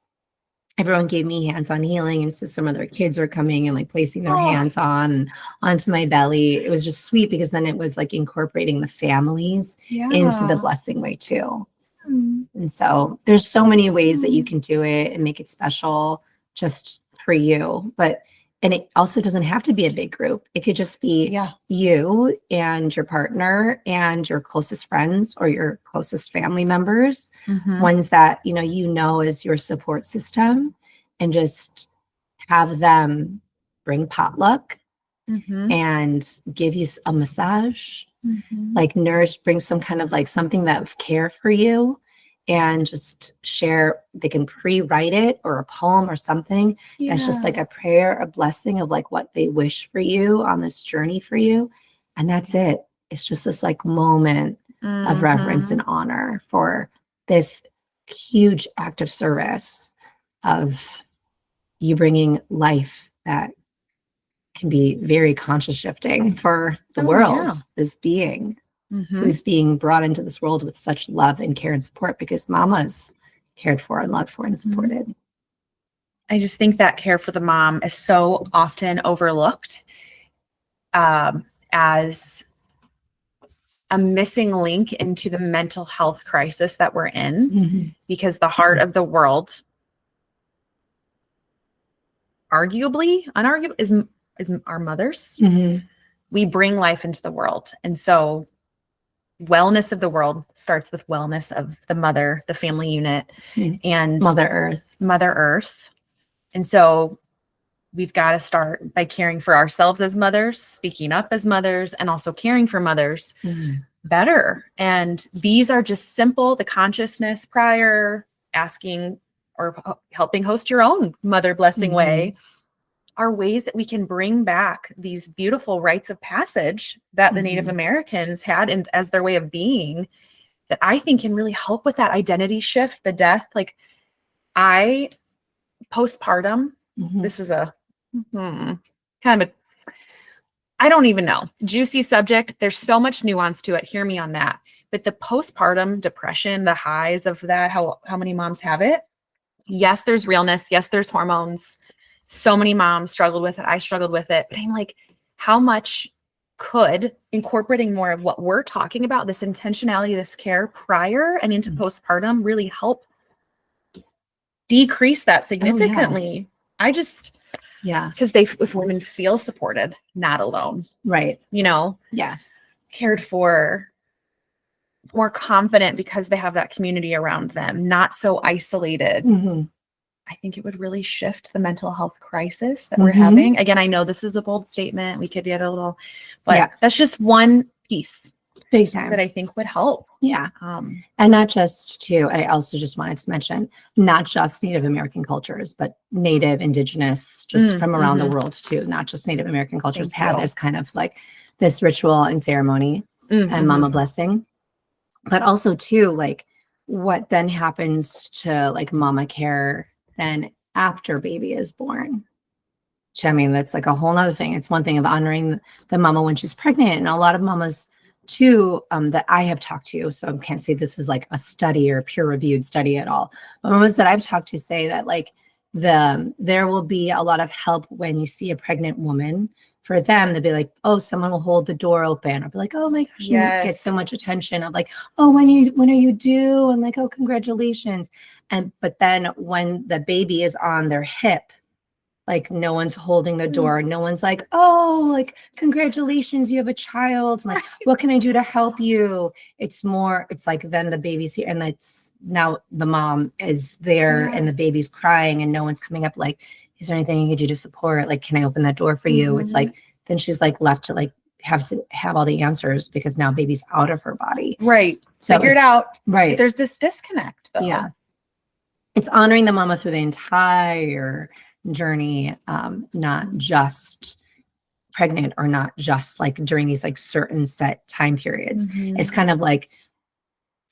everyone gave me hands-on healing. And so some of their kids are coming and like placing their hands onto my belly. It was just sweet, because then it was like incorporating the families into the blessing way too. And so there's so many ways that you can do it and make it special just for you. And it also doesn't have to be a big group. It could just be you and your partner and your closest friends or your closest family members, ones that, you know, as your support system, and just have them bring potluck and give you a massage, like bring some kind of like something that of care for you, and just share. They can pre-write it or a poem or something. That's just like a prayer, a blessing of like what they wish for you on this journey for you. And that's it. It's just this like moment of reverence and honor for this huge act of service of you bringing life that can be very conscious shifting for the world, this being who's being brought into this world with such love and care and support, because mama's cared for and loved for and supported. I just think that care for the mom is so often overlooked as a missing link into the mental health crisis that we're in, because the heart of the world, unarguably, is our mothers. We bring life into the world. And so wellness of the world starts with wellness of the mother, the family unit, and Mother Earth. And so we've got to start by caring for ourselves as mothers, speaking up as mothers, and also caring for mothers better. And these are just simple, the consciousness prior, asking or helping host your own mother blessing way, are ways that we can bring back these beautiful rites of passage that the Native Americans had as their way of being, that I think can really help with that identity shift, the death. Like postpartum, this is a kind of a, I don't even know, juicy subject. There's so much nuance to it. Hear me on that. But the postpartum depression, the highs of that, how many moms have it? Yes, there's realness. Yes, there's hormones. So many moms struggled with it. I struggled with it. But I'm like, how much could incorporating more of what we're talking about, this intentionality, this care prior and into postpartum, really help decrease that significantly? Because if women feel supported, not alone, cared for, more confident because they have that community around them, not so isolated. I think it would really shift the mental health crisis that we're having. Again, I know this is a bold statement. We could get a little, but that's just one piece, big time, that I think would help. And not just I also just wanted to mention, not just Native American cultures, but Native, Indigenous, just from around the world too. Not just Native American cultures have this kind of like this ritual and ceremony and mama blessing, but also too, like what then happens to like mama care then after baby is born. I mean, that's like a whole nother thing. It's one thing of honoring the mama when she's pregnant, and a lot of mamas too, that I have talked to, so I can't say this is like a study or peer-reviewed study at all, but mamas that I've talked to say that like there will be a lot of help when you see a pregnant woman. For them, they'll be like, oh, someone will hold the door open. I'll be like, oh my gosh, you get so much attention. I'm like, oh, when are you due? And like, oh, congratulations. But then when the baby is on their hip, like no one's holding the door. No one's like, oh, like, congratulations, you have a child. Like, what can I do to help you? It's like then the baby's here, and it's now the mom is there and the baby's crying and no one's coming up like, is there anything you could do to support? Like, can I open that door for you? It's like, then she's like left to like have all the answers because now baby's out of her body. Right. So figure it out. Right. There's this disconnect though. Yeah. It's honoring the mama through the entire journey, not just pregnant or not just like during these like certain set time periods. It's kind of like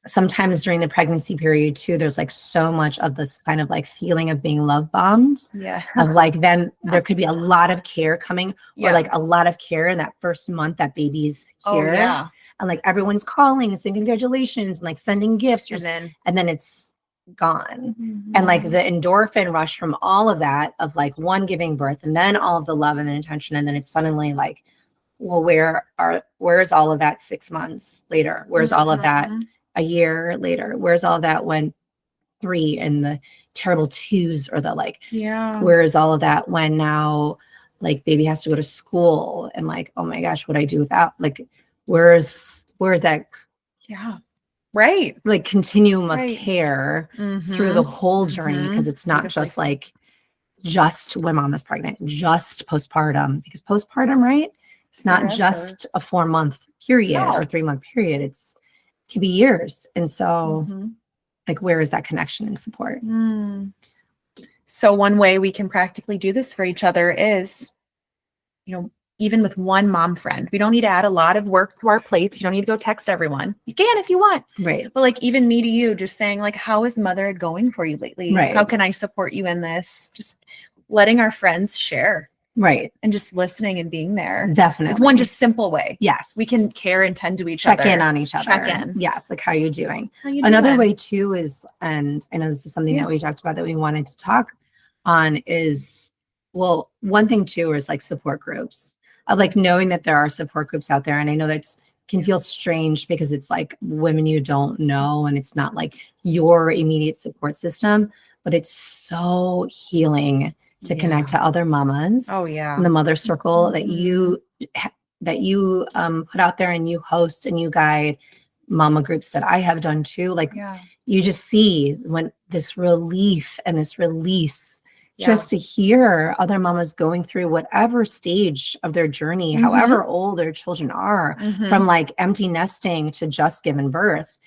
sometimes during the pregnancy period too, there's like so much of this kind of like feeling of being love bombed. Yeah. Of like, then there could be a lot of care coming, or like a lot of care in that first month that baby's here. Oh, yeah. And like everyone's calling and saying congratulations and like sending gifts. And then it's gone. And like the endorphin rush from all of that, of like one giving birth and then all of the love and the attention. And then it's suddenly like, well, where's all of that 6 months later? Where's all of that a year later? Where's all of that when 3 and the terrible 2s, or the like, where is all of that when now like baby has to go to school and like, oh my gosh, what I do without, like, where's that right, like continuum of care through the whole journey? Because it's not just like just when mom is pregnant, just postpartum, because postpartum, right, it's not just a 4-month period or 3-month period. It can be years. And so like, where is that connection and support? So one way we can practically do this for each other is, even with one mom friend, we don't need to add a lot of work to our plates. You don't need to go text everyone. You can if you want. Right. But like, even me to you, just saying like, how is motherhood going for you lately? Right. How can I support you in this? Just letting our friends share. Right. And just listening and being there. Definitely. Is one just simple way. Yes. We can care and tend to each other. Check in on each other. Check in. Yes. Like, how you doing? Another way too is, and I know this is something that we talked about that we wanted to talk on, is, well, one thing too is like support groups, of like knowing that there are support groups out there. And I know that's can feel strange because it's like women you don't know, and it's not like your immediate support system, but it's so healing to connect to other mamas. Oh yeah. In the mother circle that you put out there, and you host and you guide mama groups that I have done too. Like you just see when this relief and this release, just to hear other mamas going through whatever stage of their journey, however old their children are, from like empty nesting to just giving birth.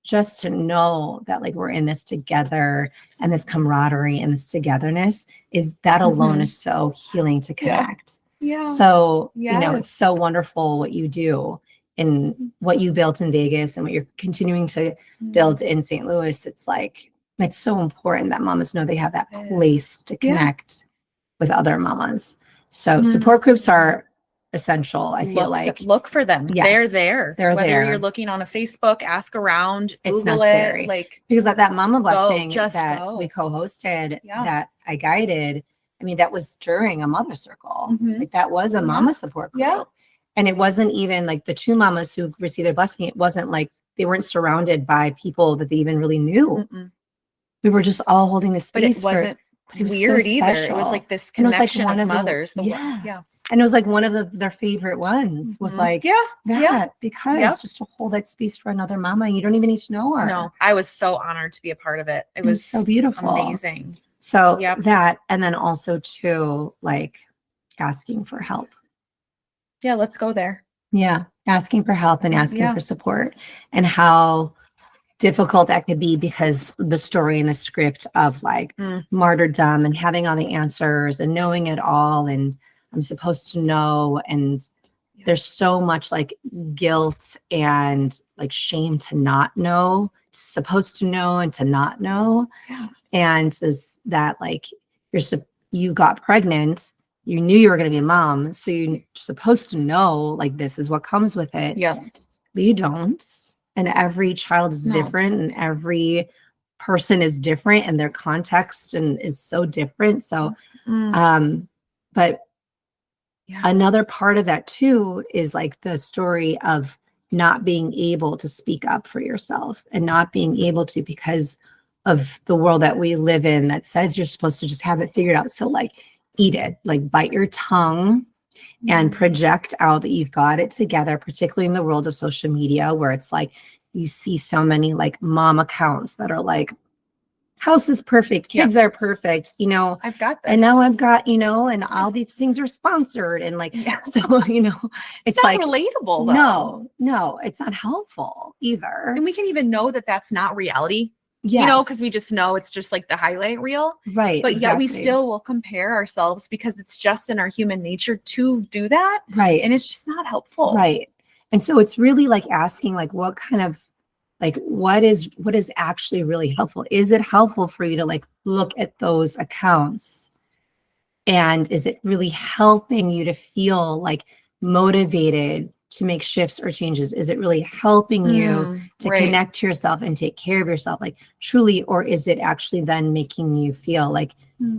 Just to know that like we're in this together, and this camaraderie and this togetherness, is that alone is so healing to connect. So, it's so wonderful what you do and what you built in Vegas and what you're continuing to build in St. Louis. It's like, it's so important that mamas know they have that place to connect with other mamas. So support groups are essential. I feel like look for them. Yes, they're there. Whether you're looking on a Facebook, ask around, it's Google necessary. Like, because that mama blessing go. We co-hosted, that I guided, I mean, that was during a mother circle. Like that was a mama support group. And it wasn't even like the 2 mamas who received their blessing. It wasn't like they weren't surrounded by people that they even really knew. We were just all holding the space. But it wasn't weird either. It was like this connection of mothers. And it was like one of their favorite ones was like because just to hold that space for another mama, you don't even need to know her. No, I was so honored to be a part of it. It was so beautiful, amazing. So that, and then also too, like asking for help. Yeah, let's go there. Yeah, asking for help and asking for support, and how difficult that could be, because the story and the script of like martyrdom and having all the answers and knowing it all, and I'm supposed to know, and there's so much like guilt and like shame to not know, supposed to know and to not know. And is that like you got pregnant, you knew you were going to be a mom, so you're supposed to know like this is what comes with it. But you don't. And every child is different, and every person is different, and their context and is so different. So but another part of that too is like the story of not being able to speak up for yourself, and not being able to, because of the world that we live in that says you're supposed to just have it figured out. So like eat it, like bite your tongue and project out that you've got it together, particularly in the world of social media, where it's like you see so many like mom accounts that are like, house is perfect, kids are perfect, I've got this. And now I've got, and all these things are sponsored, and like, so, it's not like relatable though. No, it's not helpful either. And we can even know that that's not reality. Because we just know it's just like the highlight reel. Right. But yet we still will compare ourselves, because it's just in our human nature to do that. Right. And it's just not helpful. Right. And so it's really like asking like, what kind of Like, what is actually really helpful? Is it helpful for you to like look at those accounts? And is it really helping you to feel like motivated to make shifts or changes? Is it really helping you to connect to yourself and take care of yourself, like truly? Or is it actually then making you feel like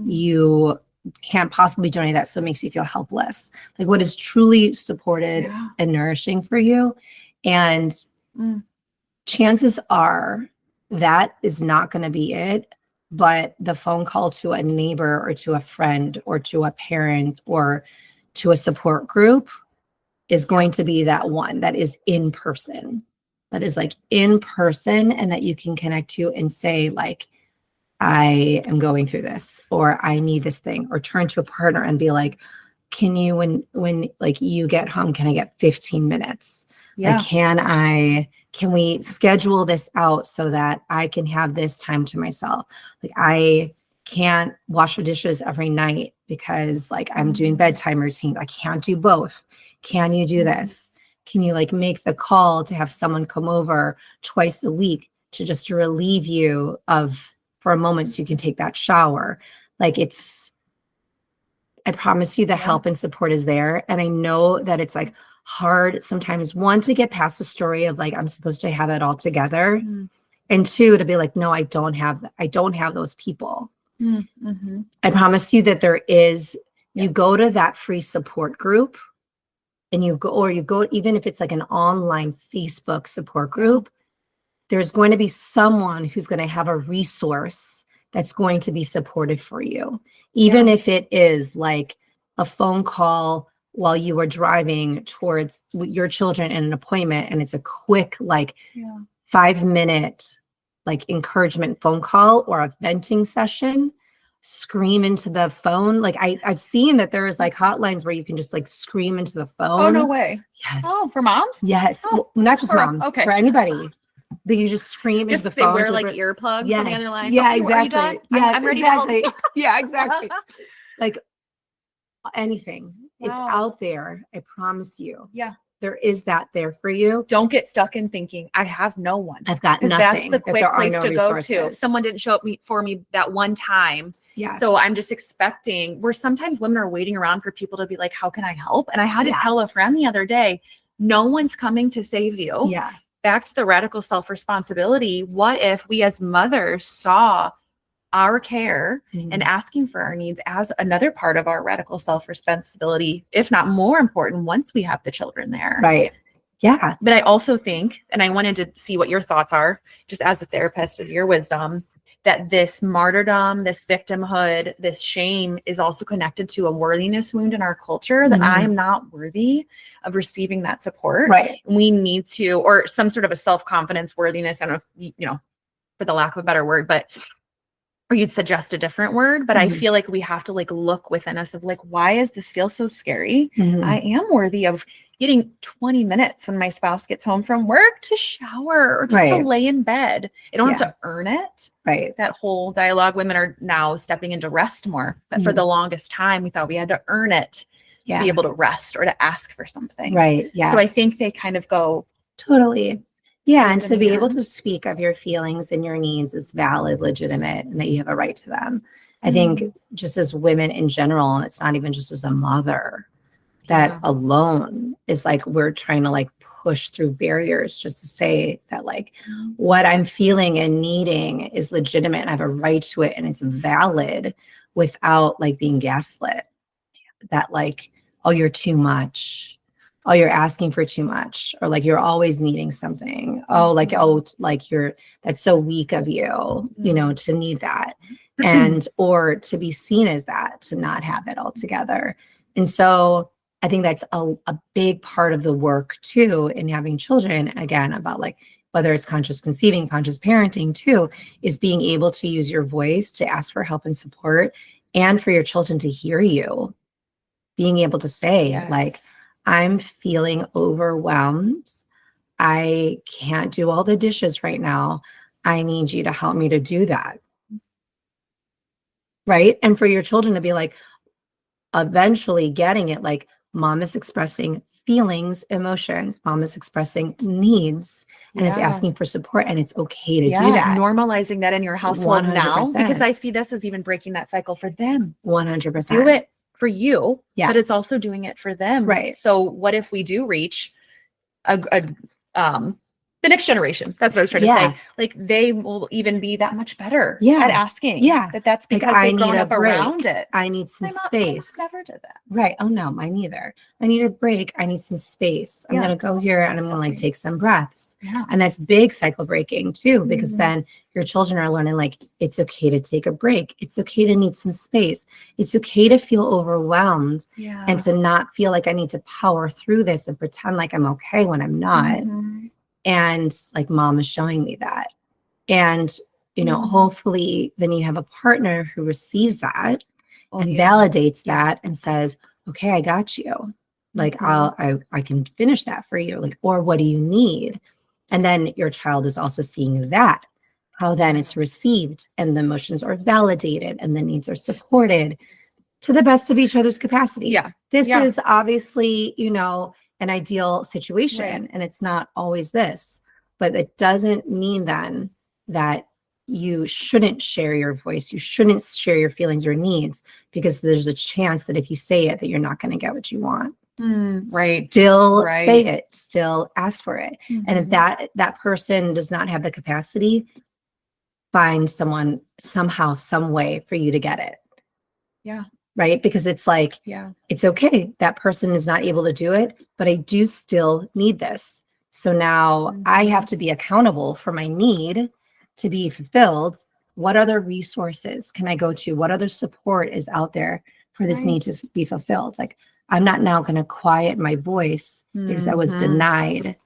you can't possibly do any of that, so it makes you feel helpless? Like, what is truly supported and nourishing for you? And chances are that is not going to be it, but the phone call to a neighbor or to a friend or to a parent or to a support group is going to be that one that is in person, that is like in person, and that you can connect to and say like, I am going through this, or I need this thing, or turn to a partner and be like, can you, when like you get home, can I get 15 minutes? Like, can we schedule this out so that I can have this time to myself? Like, I can't wash the dishes every night because like I'm doing bedtime routine. I can't do both. Can you do this? Can you like make the call to have someone come over twice a week to just relieve you of for a moment so you can take that shower? Like, I promise you the help and support is there. And I know that it's like hard sometimes, one, to get past the story of like, I'm supposed to have it all together. And two, to be like, no, I don't have those people. I promise you that there is, you go to that free support group and you go, even if it's like an online Facebook support group, there's going to be someone who's going to have a resource that's going to be supportive for you. Even if it is like a phone call while you are driving towards your children in an appointment, and it's a quick, like 5-minute, like encouragement phone call or a venting session, scream into the phone. Like I've seen that there is like hotlines where you can just like scream into the phone. Oh, no way. Yes. Oh, for moms? Yes. Well, not just moms, for anybody. That you just scream into the phone. They wear like earplugs on the other line. Yeah, exactly. Yeah, I'm ready to help. Yeah, exactly. Like anything. It's out there. I promise you. Yeah. There is that there for you. Don't get stuck in thinking, I have no one. I've got nothing. That's the quick place to resources. go to. Someone didn't show up for me that one time. Yes. So I'm just expecting, where sometimes women are waiting around for people to be like, how can I help? And I had to tell a friend the other day, no one's coming to save you. Yeah. Back to the radical self-responsibility. What if we as mothers saw our care and asking for our needs as another part of our radical self-responsibility, if not more important, once we have the children there? Right. Yeah. But I also think, and I wanted to see what your thoughts are, just as a therapist, as your wisdom, that this martyrdom, this victimhood, this shame is also connected to a worthiness wound in our culture, that I am not worthy of receiving that support. Right. We need to, or some sort of a self-confidence, worthiness. I don't know if, for the lack of a better word, or you'd suggest a different word, but I feel like we have to like look within us of like, why does this feel so scary? I am worthy of getting 20 minutes when my spouse gets home from work to shower or just to lay in bed. I don't have to earn it. Right. That whole dialogue, women are now stepping into rest more. But for the longest time, we thought we had to earn it to be able to rest or to ask for something. Right. Yeah. So I think they kind of go. Totally. Yeah. And to be able to speak of your feelings and your needs is valid, legitimate, and that you have a right to them. I think just as women in general, it's not even just as a mother, that alone is like, we're trying to like push through barriers just to say that like what I'm feeling and needing is legitimate and I have a right to it and it's valid, without like being gaslit. That like, oh, you're too much. Oh, you're asking for too much, or like you're always needing something. Oh, like, that's so weak of you, to need that. And, or to be seen as that, to not have it all together. And so I think that's a big part of the work too, in having children, again, about like, whether it's conscious conceiving, conscious parenting too, is being able to use your voice to ask for help and support, and for your children to hear you, being able to say like, I'm feeling overwhelmed. I can't do all the dishes right now. I need you to help me to do that. Right. And for your children to be like, eventually getting it, like, mom is expressing feelings, emotions. Mom is expressing needs and is asking for support, and it's okay to do that. Normalizing that in your household now, 100%. because I see this as even breaking that cycle for them. 100%. Do it for you, Yes. but it's also doing it for them. Right. So what if we do reach the next generation? That's what I was trying to say. Like they will even be that much better at asking. Yeah. That's because I they've need grown a up break. around it. I need some My space. mom never did that. Right. Oh no, mine neither. I need a break. I need some space. I'm going to go here and I'm going to like take some breaths. Yeah. And that's big cycle breaking too, because then your children are learning like, it's okay to take a break. It's okay to need some space. It's okay to feel overwhelmed and to not feel like I need to power through this and pretend like I'm okay when I'm not. And like mom is showing me that. And, you know, hopefully then you have a partner who receives that and validates that and says, okay, I got you. Like I can finish that for you. Like, or what do you need? And then your child is also seeing that, how then it's received and the emotions are validated and the needs are supported to the best of each other's capacity. This is obviously, you know, an ideal situation and it's not always this, but it doesn't mean then that you shouldn't share your voice. You shouldn't share your feelings or needs, because there's a chance that if you say it, that you're not going to get what you want. Still say it, still ask for it. And if that person does not have the capacity, find someone somehow, some way for you to get it. Right? Because it's like, it's okay. That person is not able to do it, but I do still need this. So now I have to be accountable for my need to be fulfilled. What other resources can I go to? What other support is out there for this need to be fulfilled? Like, I'm not now going to quiet my voice because I was denied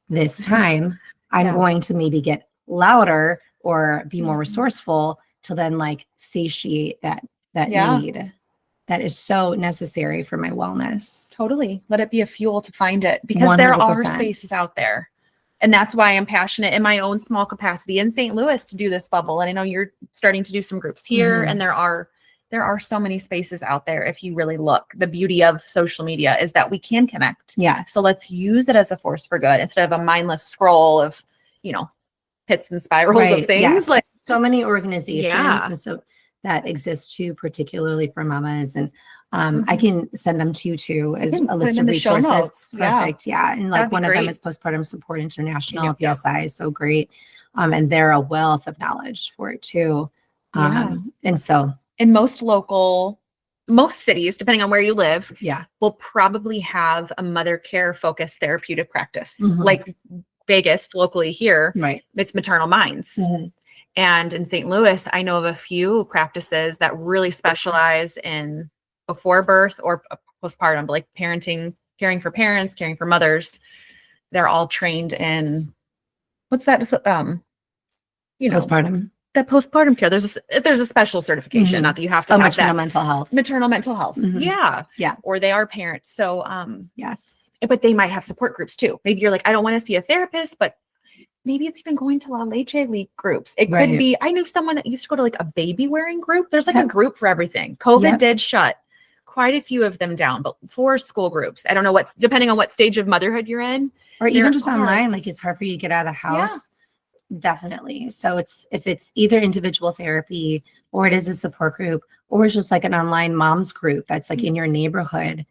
this time. I'm going to maybe get louder or be more resourceful to then like satiate that need. That is so necessary for my wellness. Totally. Let it be a fuel to find it, because there are spaces out there. And that's why I'm passionate in my own small capacity in St. Louis to do this bubble. And I know you're starting to do some groups here, and there are so many spaces out there. If you really look, the beauty of social media is that we can connect. So let's use it as a force for good instead of a mindless scroll of, you know, hits and spirals of things. Like so many organizations and so that exist too, particularly for mamas. And I can send them to you too as a list of resources. Perfect. And like one of them is Postpartum Support International. PSI is so great. And they're a wealth of knowledge for it too. And so in most cities, depending on where you live, will probably have a mother care focused therapeutic practice. Like Vegas, locally here, it's Maternal Minds. And in St. Louis, I know of a few practices that really specialize in before birth or postpartum, like parenting, caring for parents, caring for mothers. They're all trained in what's that? You know, that postpartum care. There's a special certification, not that you have to have maternal mental health. Maternal mental health. Or they are parents. So but they might have support groups too. Maybe you're like, I don't want to see a therapist, but maybe it's even going to La Leche League groups. It could be, I knew someone that used to go to like a baby wearing group. There's like a group for everything. COVID did shut quite a few of them down, but for school groups, I don't know depending on what stage of motherhood you're in. Or even just online, like it's hard for you to get out of the house. Definitely. So if it's either individual therapy or it is a support group, or it's just like an online moms group that's like in your neighborhood.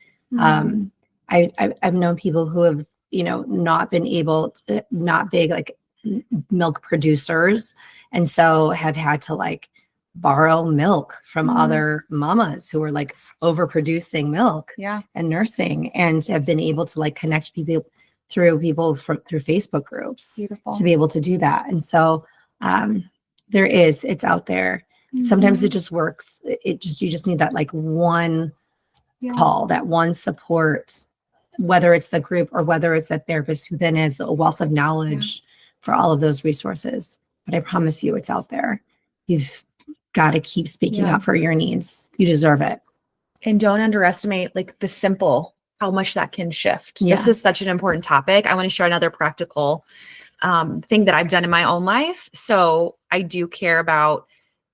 I've known people who have, you know, not big like milk producers, and so have had to like borrow milk from other mamas who are like overproducing milk and nursing, and have been able to like connect people through Facebook groups to be able to do that. And so it's out there. Sometimes it just works. You just need that like one call, that one support, whether it's the group or whether it's that therapist who then has a wealth of knowledge for all of those resources. But I promise you it's out there. You've got to keep speaking out for your needs. You deserve it. And don't underestimate like the simple, how much that can shift. This is such an important topic. I want to share another practical thing that I've done in my own life. So I do care about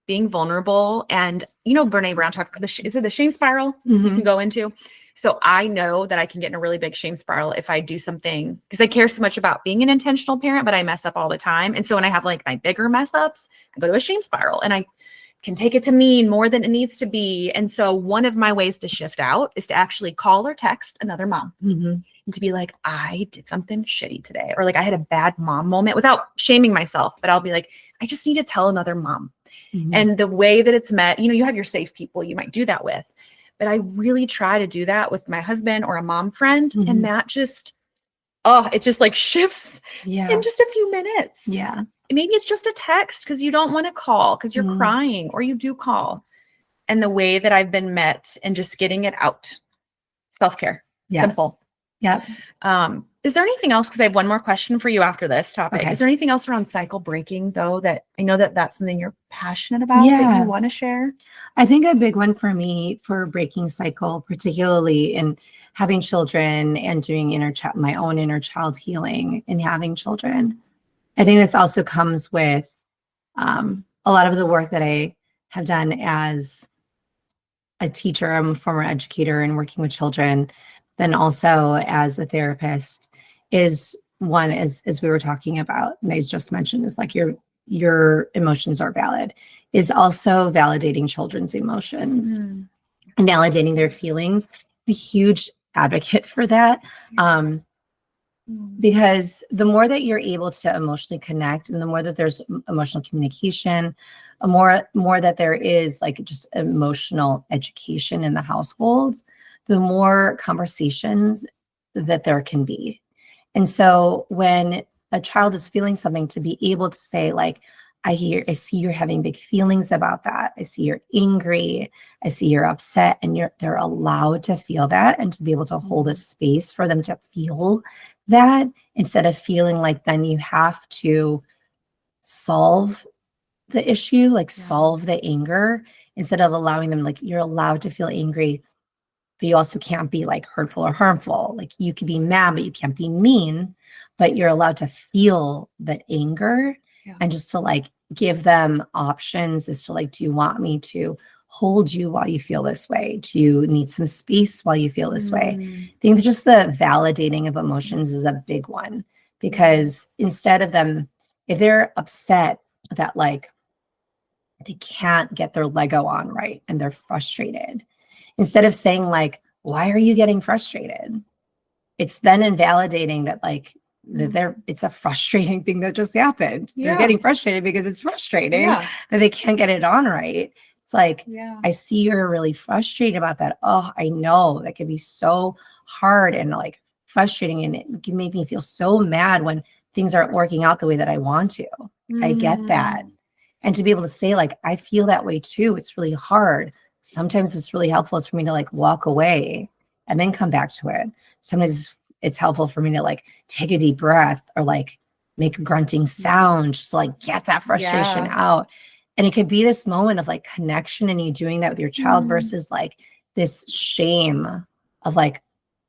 being vulnerable. And, you know, Brene Brown talks about is it the shame spiral you can go into? So I know that I can get in a really big shame spiral if I do something, because I care so much about being an intentional parent, but I mess up all the time. And so when I have like my bigger mess ups, I go to a shame spiral and I can take it to mean more than it needs to be. And so one of my ways to shift out is to actually call or text another mom and to be like, I did something shitty today, or like I had a bad mom moment, without shaming myself, but I'll be like, I just need to tell another mom. And the way that it's met, you have your safe people you might do that with, but I really try to do that with my husband or a mom friend. And that just, it just like shifts in just a few minutes. Yeah. Maybe it's just a text because you don't want to call because you're crying, or you do call. And the way that I've been met and just getting it out, self-care, simple. Yep. Is there anything else? Because I have one more question for you after this topic. Okay. Is there anything else around cycle breaking, though, that I know that that's something you're passionate about that you want to share? I think a big one for me for breaking cycle, particularly in having children and doing my own inner child healing and having children, I think this also comes with a lot of the work that I have done as a teacher. I'm a former educator and working with children, then also as a therapist, is one, as we were talking about, and I just mentioned, is like your emotions are valid, is also validating children's emotions and validating their feelings. I'm a huge advocate for that. Because the more that you're able to emotionally connect, and the more that there's emotional communication, more that there is like just emotional education in the households, the more conversations that there can be. And so when a child is feeling something, to be able to say like, I see you're having big feelings about that. I see you're angry. I see you're upset, and they're allowed to feel that, and to be able to hold a space for them to feel that, instead of feeling like then you have to solve the issue, like solve the anger, instead of allowing them, like, you're allowed to feel angry, but you also can't be like hurtful or harmful. Like, you can be mad, but you can't be mean, but you're allowed to feel that anger. And just to like give them options as to like, do you want me to hold you while you feel this way? Do you need some space while you feel this way? I think that just the validating of emotions is a big one, because instead of them, if they're upset that like they can't get their Lego on right and they're frustrated, instead of saying like, why are you getting frustrated? It's then invalidating that like, that it's a frustrating thing that just happened. They're getting frustrated because it's frustrating that they can't get it on right. It's like, I see you're really frustrated about that. Oh, I know that can be so hard and like frustrating, and it can make me feel so mad when things aren't working out the way that I want to. I get that. And to be able to say like, I feel that way too. It's really hard. Sometimes it's really helpful for me to like walk away and then come back to it. Sometimes it's helpful for me to like take a deep breath or like make a grunting sound, just to like get that frustration out. And it could be this moment of like connection, and you doing that with your child versus like this shame of like,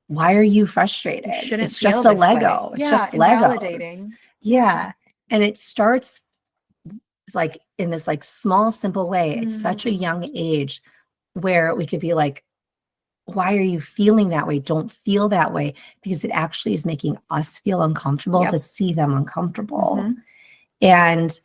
why are you frustrated? It's just a Lego. It's just Legos. Yeah. And it starts like in this like small, simple way. It's such a young age where we could be like, why are you feeling that way? Don't feel that way, because it actually is making us feel uncomfortable to see them uncomfortable. And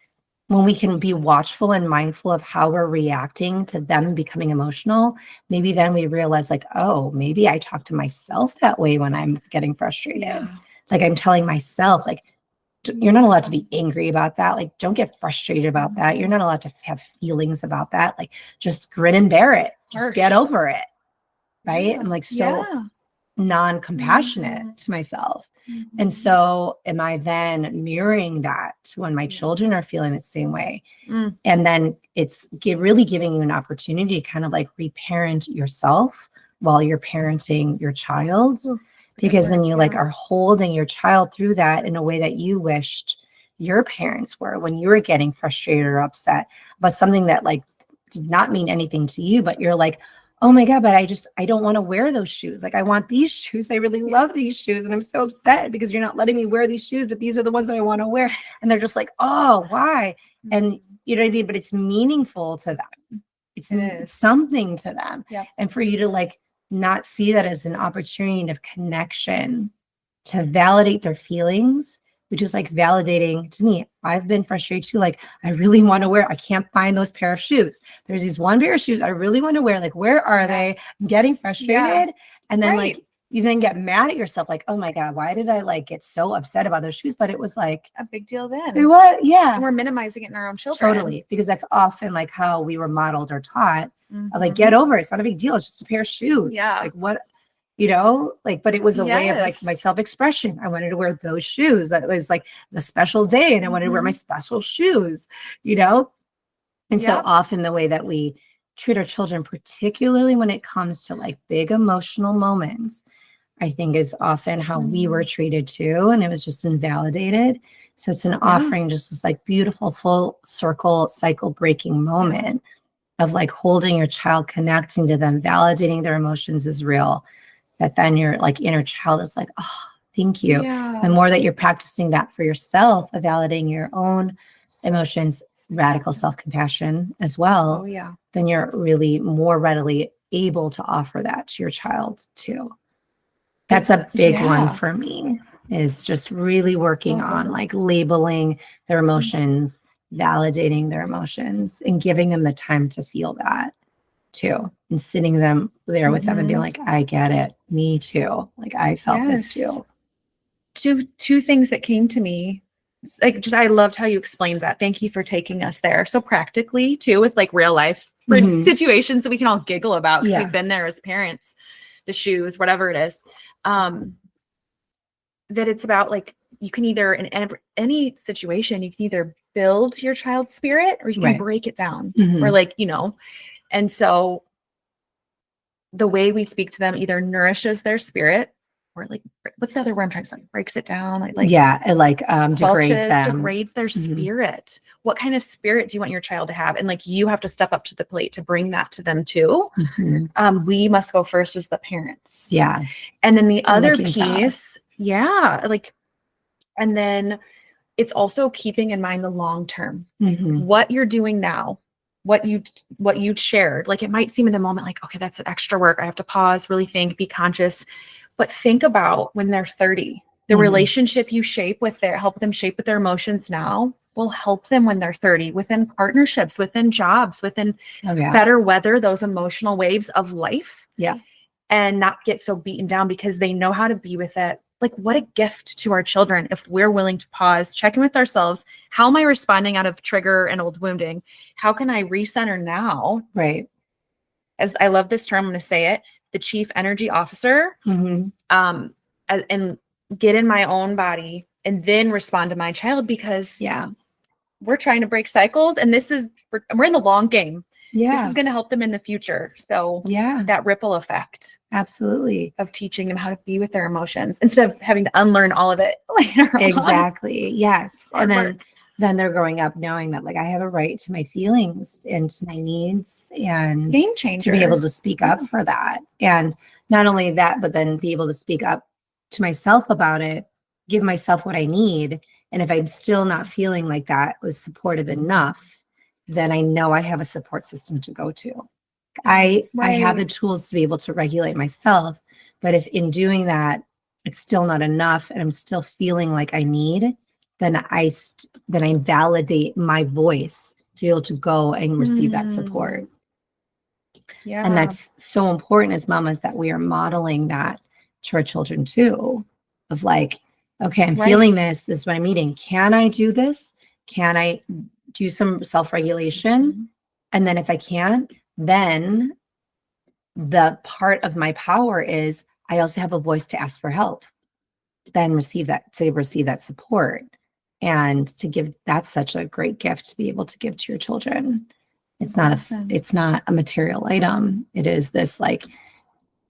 when we can be watchful and mindful of how we're reacting to them becoming emotional, maybe then we realize like, oh, maybe I talk to myself that way when I'm getting frustrated. Like I'm telling myself like, you're not allowed to be angry about that. Like, don't get frustrated about that. You're not allowed to have feelings about that. Like, just grin and bear it. Just get over it. Right? I'm like so non-compassionate to myself. And so am I then mirroring that when my children are feeling the same way? And then it's really giving you an opportunity to kind of like reparent yourself while you're parenting your child, because then you like are holding your child through that in a way that you wished your parents were when you were getting frustrated or upset about something that like did not mean anything to you, but you're like, oh my God, but I don't want to wear those shoes. Like I want these shoes. I really love these shoes. And I'm so upset because you're not letting me wear these shoes, but these are the ones that I want to wear. And they're just like, oh, why? And you know what I mean? But it's meaningful to them. It's something to them. And for you to like not see that as an opportunity of connection to validate their feelings, which is like validating to me. I've been frustrated too. Like, I really want to wear, I can't find those pair of shoes. There's these one pair of shoes I really want to wear. Like, where are they? I'm getting frustrated. And then like, you then get mad at yourself. Like, oh my God, why did I like get so upset about those shoes? But it was like a big deal then. It was, yeah. And we're minimizing it in our own children. Totally. Because that's often like how we were modeled or taught. Like, get over it. It's not a big deal. It's just a pair of shoes. Yeah. Like what, like, but it was a way of like my self-expression. I wanted to wear those shoes. That was like the special day. And I wanted to wear my special shoes, And so often the way that we treat our children, particularly when it comes to like big emotional moments, I think is often how we were treated too. And it was just invalidated. So it's an offering, just this like beautiful full circle cycle breaking moment of like holding your child, connecting to them, validating their emotions is real. That then your like inner child is like, oh, thank you. The more that you're practicing that for yourself, of validating your own emotions, radical self-compassion as well, then you're really more readily able to offer that to your child too. That's a big one for me, is just really working on like labeling their emotions, validating their emotions, and giving them the time to feel that too, and sitting them there with them and being like, I get it, me too, like I felt this too. Two things that came to me, like, just I loved how you explained that. Thank you for taking us there so practically too, with like real life situations that we can all giggle about because we've been there as parents, the shoes, whatever it is. That it's about like, you can either in any situation, you can either build your child's spirit or you can break it down, or like, and so the way we speak to them either nourishes their spirit or like, what's the other word I'm trying to say? Breaks it down. It degrades their spirit. What kind of spirit do you want your child to have? And like, you have to step up to the plate to bring that to them too. We must go first as the parents. And then the other piece, and then it's also keeping in mind the long term, what you're doing now, what you shared. Like, it might seem in the moment like, okay, that's extra work. I have to pause, really think, be conscious. But think about when they're 30, the relationship you shape with help them shape with their emotions now will help them when they're 30, within partnerships, within jobs, within better weather those emotional waves of life. And not get so beaten down because they know how to be with it. Like, what a gift to our children if we're willing to pause, check in with ourselves. How am I responding out of trigger and old wounding? How can I recenter now? As I love this term, I'm going to say it, the chief energy officer, and get in my own body and then respond to my child, because we're trying to break cycles, and we're in the long game. This is going to help them in the future. So that ripple effect. Absolutely. Of teaching them how to be with their emotions instead of having to unlearn all of it later on. Yes. And then they're growing up knowing that like I have a right to my feelings and to my needs, and game changer, to be able to speak up for that. And not only that, but then be able to speak up to myself about it, give myself what I need. And if I'm still not feeling like that was supportive enough, then I know I have a support system to go to. I have the tools to be able to regulate myself, but if in doing that, it's still not enough and I'm still feeling like I need, then I validate my voice to be able to go and receive that support. And that's so important as mamas, that we are modeling that to our children too, of like, okay, I'm feeling this is what I'm needing. Can I do this? Can I do some self-regulation? And then if I can't, then the part of my power is I also have a voice to ask for help, then receive that support, and to give. That's such a great gift to be able to give to your children. It's not a material item. It is this like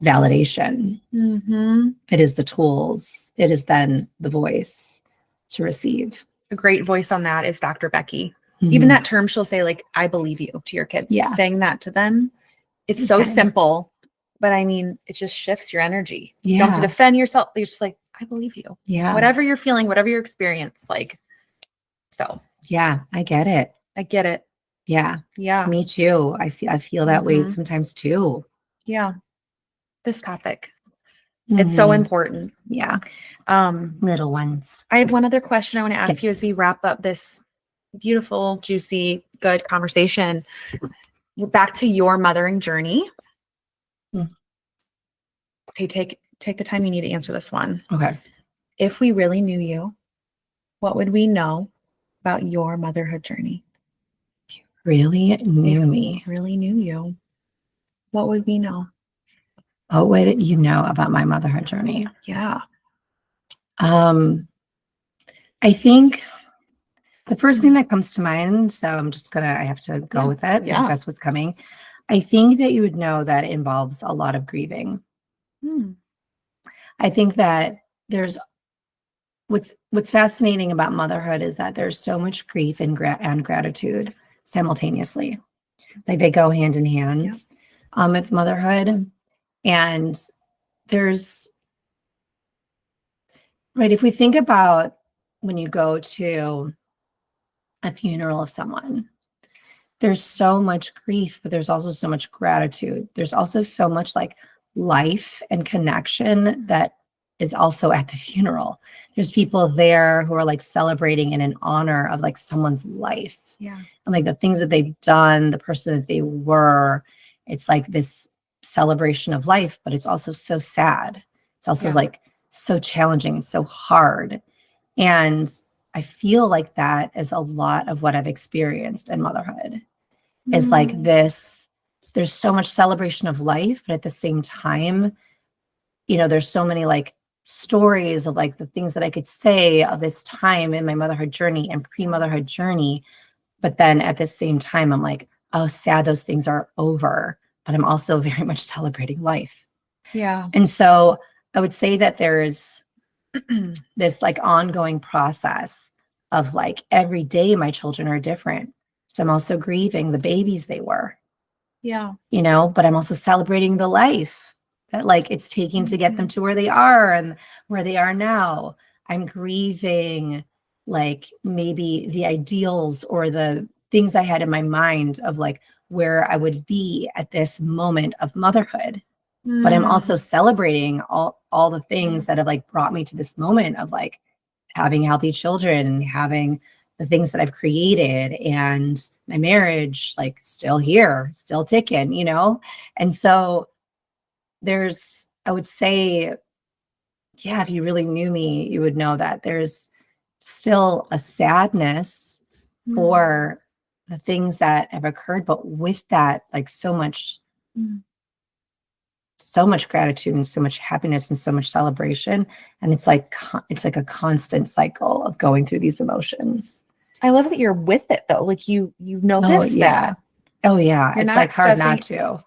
validation. It is the tools. It is then the voice to receive. A great voice on that is Dr. Becky. Even that term, she'll say like, I believe you, to your kids. Saying that to them, it's so simple, but I mean, it just shifts your energy. You don't have to defend yourself. You're just like, I believe you. Whatever you're feeling, whatever your experience, like, so. I get it. Yeah. Me too. I feel that way sometimes too. this topic. It's so Mhm. important. Yeah. Little ones. I have one other question I want to ask you Yes. as we wrap up this beautiful, juicy, good conversation. Back to your mothering journey. Mm. Okay, take the time you need to answer this one. Okay. If we really knew you, what would we know about your motherhood journey? Really knew me. Really knew you, what would we know? What would you know about my motherhood journey? Yeah. I think the first thing that comes to mind, so I have to go with it because that's what's coming. I think that you would know that it involves a lot of grieving. I think that there's what's fascinating about motherhood is that there's so much grief and gratitude simultaneously. Like they go hand in hand with motherhood. And there's right, if we think about when you go to a funeral of someone, there's so much grief, but there's also so much gratitude. There's also so much like life and connection that is also at the funeral. There's people there who are like celebrating in an honor of like someone's life. Yeah. And like the things that they've done, the person that they were. It's like this celebration of life, but it's also so sad. It's also like so challenging and so hard. And I feel like that is a lot of what I've experienced in motherhood. Is like this, there's so much celebration of life, but at the same time, there's so many like stories of like the things that I could say of this time in my motherhood journey and pre-motherhood journey. But then at the same time, I'm like, oh, sad, those things are over. But I'm also very much celebrating life. Yeah. And so I would say that there's this like ongoing process of like every day my children are different. So I'm also grieving the babies they were. Yeah. But I'm also celebrating the life that like it's taking to get them to where they are and where they are now. I'm grieving like maybe the ideals or the things I had in my mind of like where I would be at this moment of motherhood. But I'm also celebrating all the things that have like brought me to this moment of like having healthy children, having the things that I've created and my marriage, like still here, still ticking, And so I would say, yeah, if you really knew me, you would know that there's still a sadness for the things that have occurred, but with that, like so much gratitude and so much happiness and so much celebration. And it's like a constant cycle of going through these emotions. I love that you're with it though. Like you notice that. Oh yeah. You're it's like hard not to.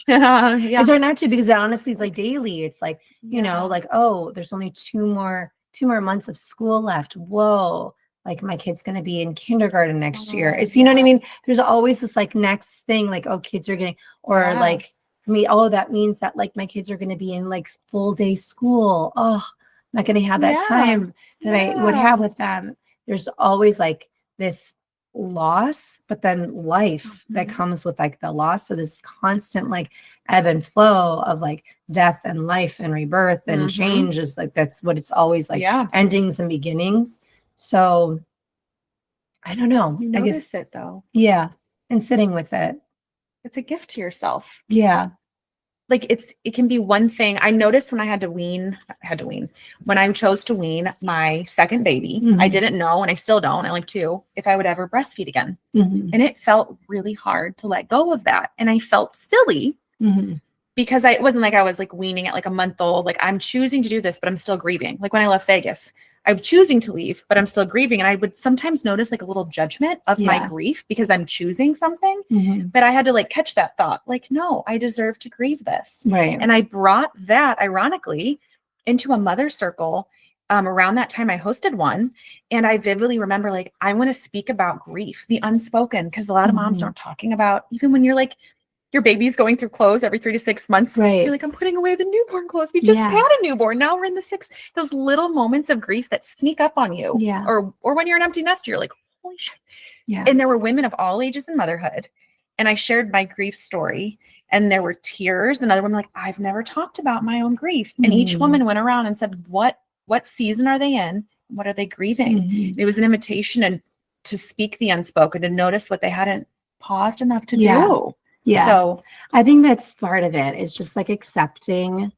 Yeah. It's hard not to because honestly, it's like daily. It's like, like, oh, there's only two more months of school left. Whoa. Like my kid's going to be in kindergarten next year. It's, you know what I mean? There's always this like next thing, like, oh, kids are getting, or like for me, oh, that means that like my kids are going to be in like full day school. Oh, I'm not going to have that time that I would have with them. There's always like this loss, but then life that comes with like the loss. So this constant like ebb and flow of like death and life and rebirth and change is like, that's what it's always like, endings and beginnings. So I don't know. You notice it though. Yeah. And sitting with it. It's a gift to yourself. Yeah. Like it can be one thing. I noticed when I when I chose to wean my second baby, I didn't know, and I still don't, I like to, if I would ever breastfeed again. And it felt really hard to let go of that. And I felt silly because it wasn't like I was like weaning at like a month old. Like I'm choosing to do this, but I'm still grieving. Like when I left Vegas, I'm choosing to leave, but I'm still grieving. And I would sometimes notice like a little judgment of my grief because I'm choosing something. But I had to like catch that thought, like, no, I deserve to grieve this. Right. And I brought that ironically into a mother circle. Around that time I hosted one, and I vividly remember like, I want to speak about grief, the unspoken, because a lot of moms aren't talking about, even when you're like, your baby's going through clothes every 3 to 6 months. Right. You're like, I'm putting away the newborn clothes. We just had a newborn. Now we're in the 6th. Those little moments of grief that sneak up on you. Yeah. Or when you're an empty nester, you're like, holy shit. Yeah. And there were women of all ages in motherhood. And I shared my grief story. and there were tears. Another woman like, I've never talked about my own grief. And each woman went around and said, what season are they in? What are they grieving? It was an invitation and to speak the unspoken, to notice what they hadn't paused enough to do. Yeah. So I think that's part of it. It's just like accepting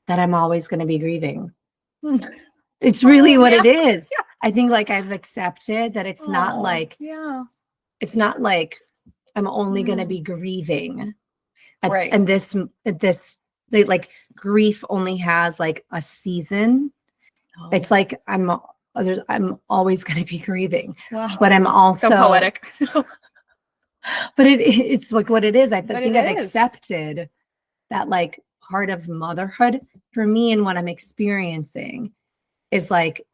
that I'm always going to be grieving. It's really what it is. Yeah. I think like I've accepted that it's not like, it's not like I'm only going to be grieving. Right. And like grief only has like a season. It's like I'm always going to be grieving, but I'm also so poetic. But it's like what it is. I But think it I've is. accepted that like part of motherhood for me and what I'm experiencing is like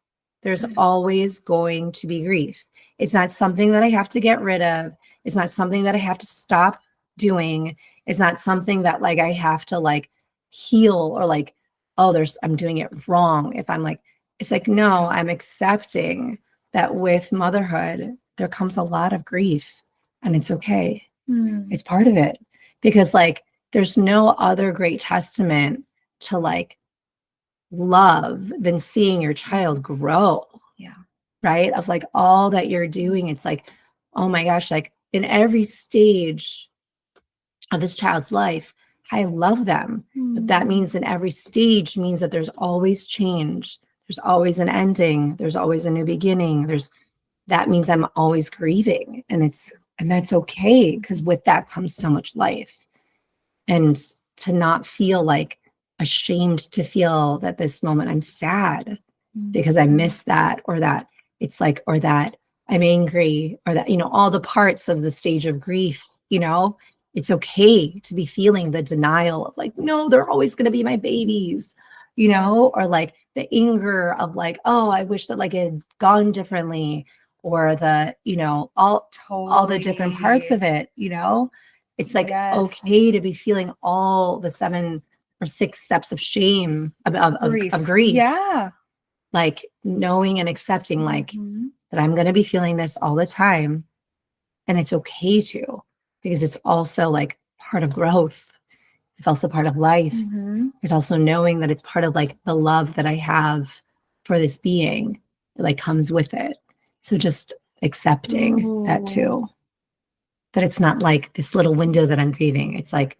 there's always going to be grief. It's not something that I have to get rid of. It's not something that I have to stop doing. It's not something that like I have to like heal or like, oh, I'm doing it wrong. If I'm like, it's like, no, I'm accepting that with motherhood, there comes a lot of grief. And it's okay. It's part of it. Because like there's no other great testament to like love than seeing your child grow. Yeah. Right? Of like all that you're doing. It's like, oh my gosh, like in every stage of this child's life, I love them. But that means in every stage means that there's always change. There's always an ending. There's always a new beginning. That means I'm always grieving. And that's okay, because with that comes so much life. And to not feel like ashamed to feel that this moment I'm sad because I miss that, or that it's like, or that I'm angry, or that, all the parts of the stage of grief, it's okay to be feeling the denial of like, no, they're always going to be my babies, or like the anger of like, oh, I wish that like it had gone differently. Or the, all the different parts of it, it's like, okay to be feeling all the 7 or 6 steps of shame of grief. Yeah. Like knowing and accepting like that I'm going to be feeling this all the time. And it's okay to, because it's also like part of growth. It's also part of life. It's also knowing that it's part of like the love that I have for this being that like comes with it. So just accepting that too, that it's not like this little window that I'm grieving. It's like,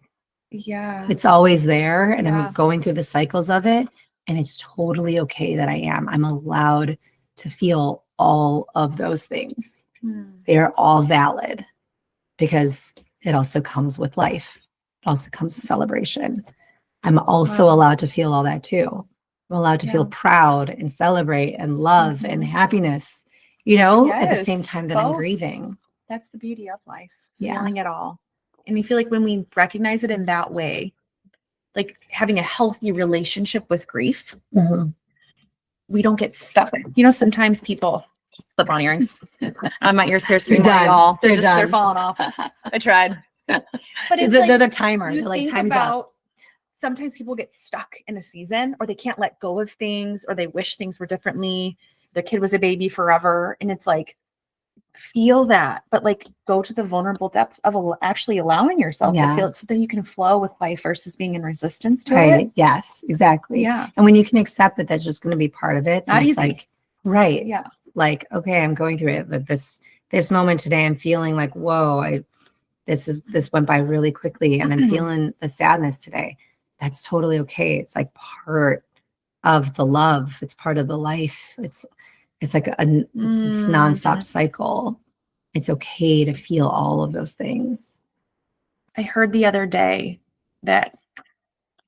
it's always there, and I'm going through the cycles of it. And it's totally okay that I'm allowed to feel all of those things. They're all valid, because it also comes with life. It also comes with celebration. I'm also allowed to feel all that too. I'm allowed to feel proud and celebrate and love and happiness, at the same time that I'm grieving. That's the beauty of life. Feeling it all. And I feel like when we recognize it in that way, like having a healthy relationship with grief, we don't get stuck. Sometimes people flip on earrings. My ears pierced me, y'all. They're falling off. I tried. But it's they're the timer. They're like, time's up. Sometimes people get stuck in a season, or they can't let go of things, or they wish things were differently. Their kid was a baby forever. And it's like, feel that, but like go to the vulnerable depths of actually allowing yourself to feel it, so that you can flow with life versus being in resistance to it. Yes, exactly. Yeah. And when you can accept that that's just going to be part of it, not easy. Like, yeah. Like, okay, I'm going through it. But this moment today, I'm feeling like, whoa, this went by really quickly, and I'm feeling the sadness today. That's totally okay. It's like part of the love. It's part of the life. It's like it's nonstop cycle. It's okay to feel all of those things. I heard the other day that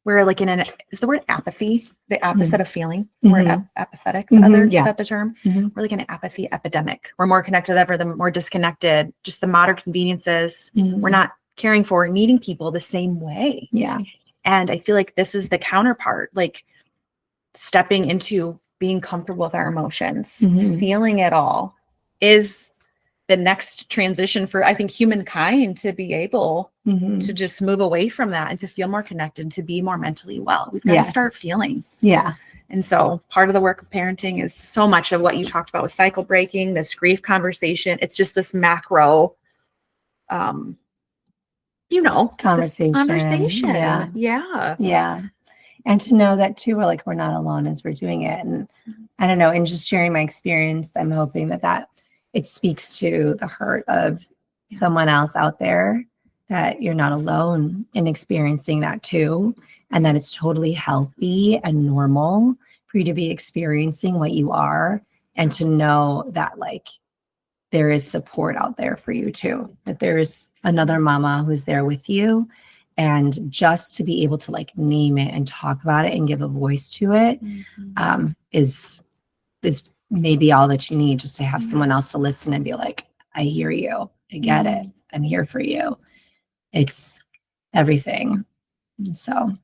we're like is the word apathy the opposite of feeling? We're apathetic. Others, is that the term? We're like an apathy epidemic. We're more connected than ever, the more disconnected. Just the modern conveniences. We're not caring for, needing people the same way. Yeah. And I feel like this is the counterpart, like stepping into being comfortable with our emotions, feeling it all, is the next transition for, I think, humankind to be able to just move away from that and to feel more connected, to be more mentally well. We've got to start feeling. Yeah. And so part of the work of parenting is so much of what you talked about with cycle breaking, this grief conversation. It's just this macro, this Conversation. conversation. Yeah. Yeah. Yeah. And to know that too, we're not alone as we're doing it. And I don't know, in just sharing my experience, I'm hoping that it speaks to the heart of someone else out there, that you're not alone in experiencing that too. And that it's totally healthy and normal for you to be experiencing what you are, and to know that there is support out there for you too, that there's another mama who's there with you. And just to be able to name it and talk about it and give a voice to it is maybe all that you need, just to have someone else to listen and be like, I hear you, I get it, I'm here for you. It's everything. And so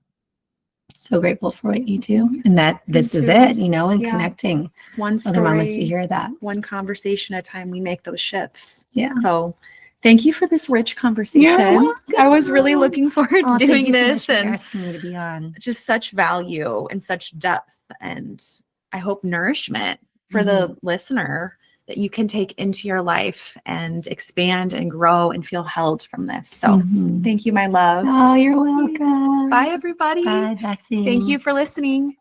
grateful for what you do, and that this is it, and connecting one other mamas to story, hear that. one conversation at a time, we make those shifts. Yeah. So thank you for this rich conversation. I was really looking forward to doing this, so much for and asking me to be on. just such value and such depth, and I hope nourishment for the listener that you can take into your life and expand and grow and feel held from this. So thank you, my love. Oh, you're welcome. Bye, everybody. Bye, Bessie. Thank you for listening.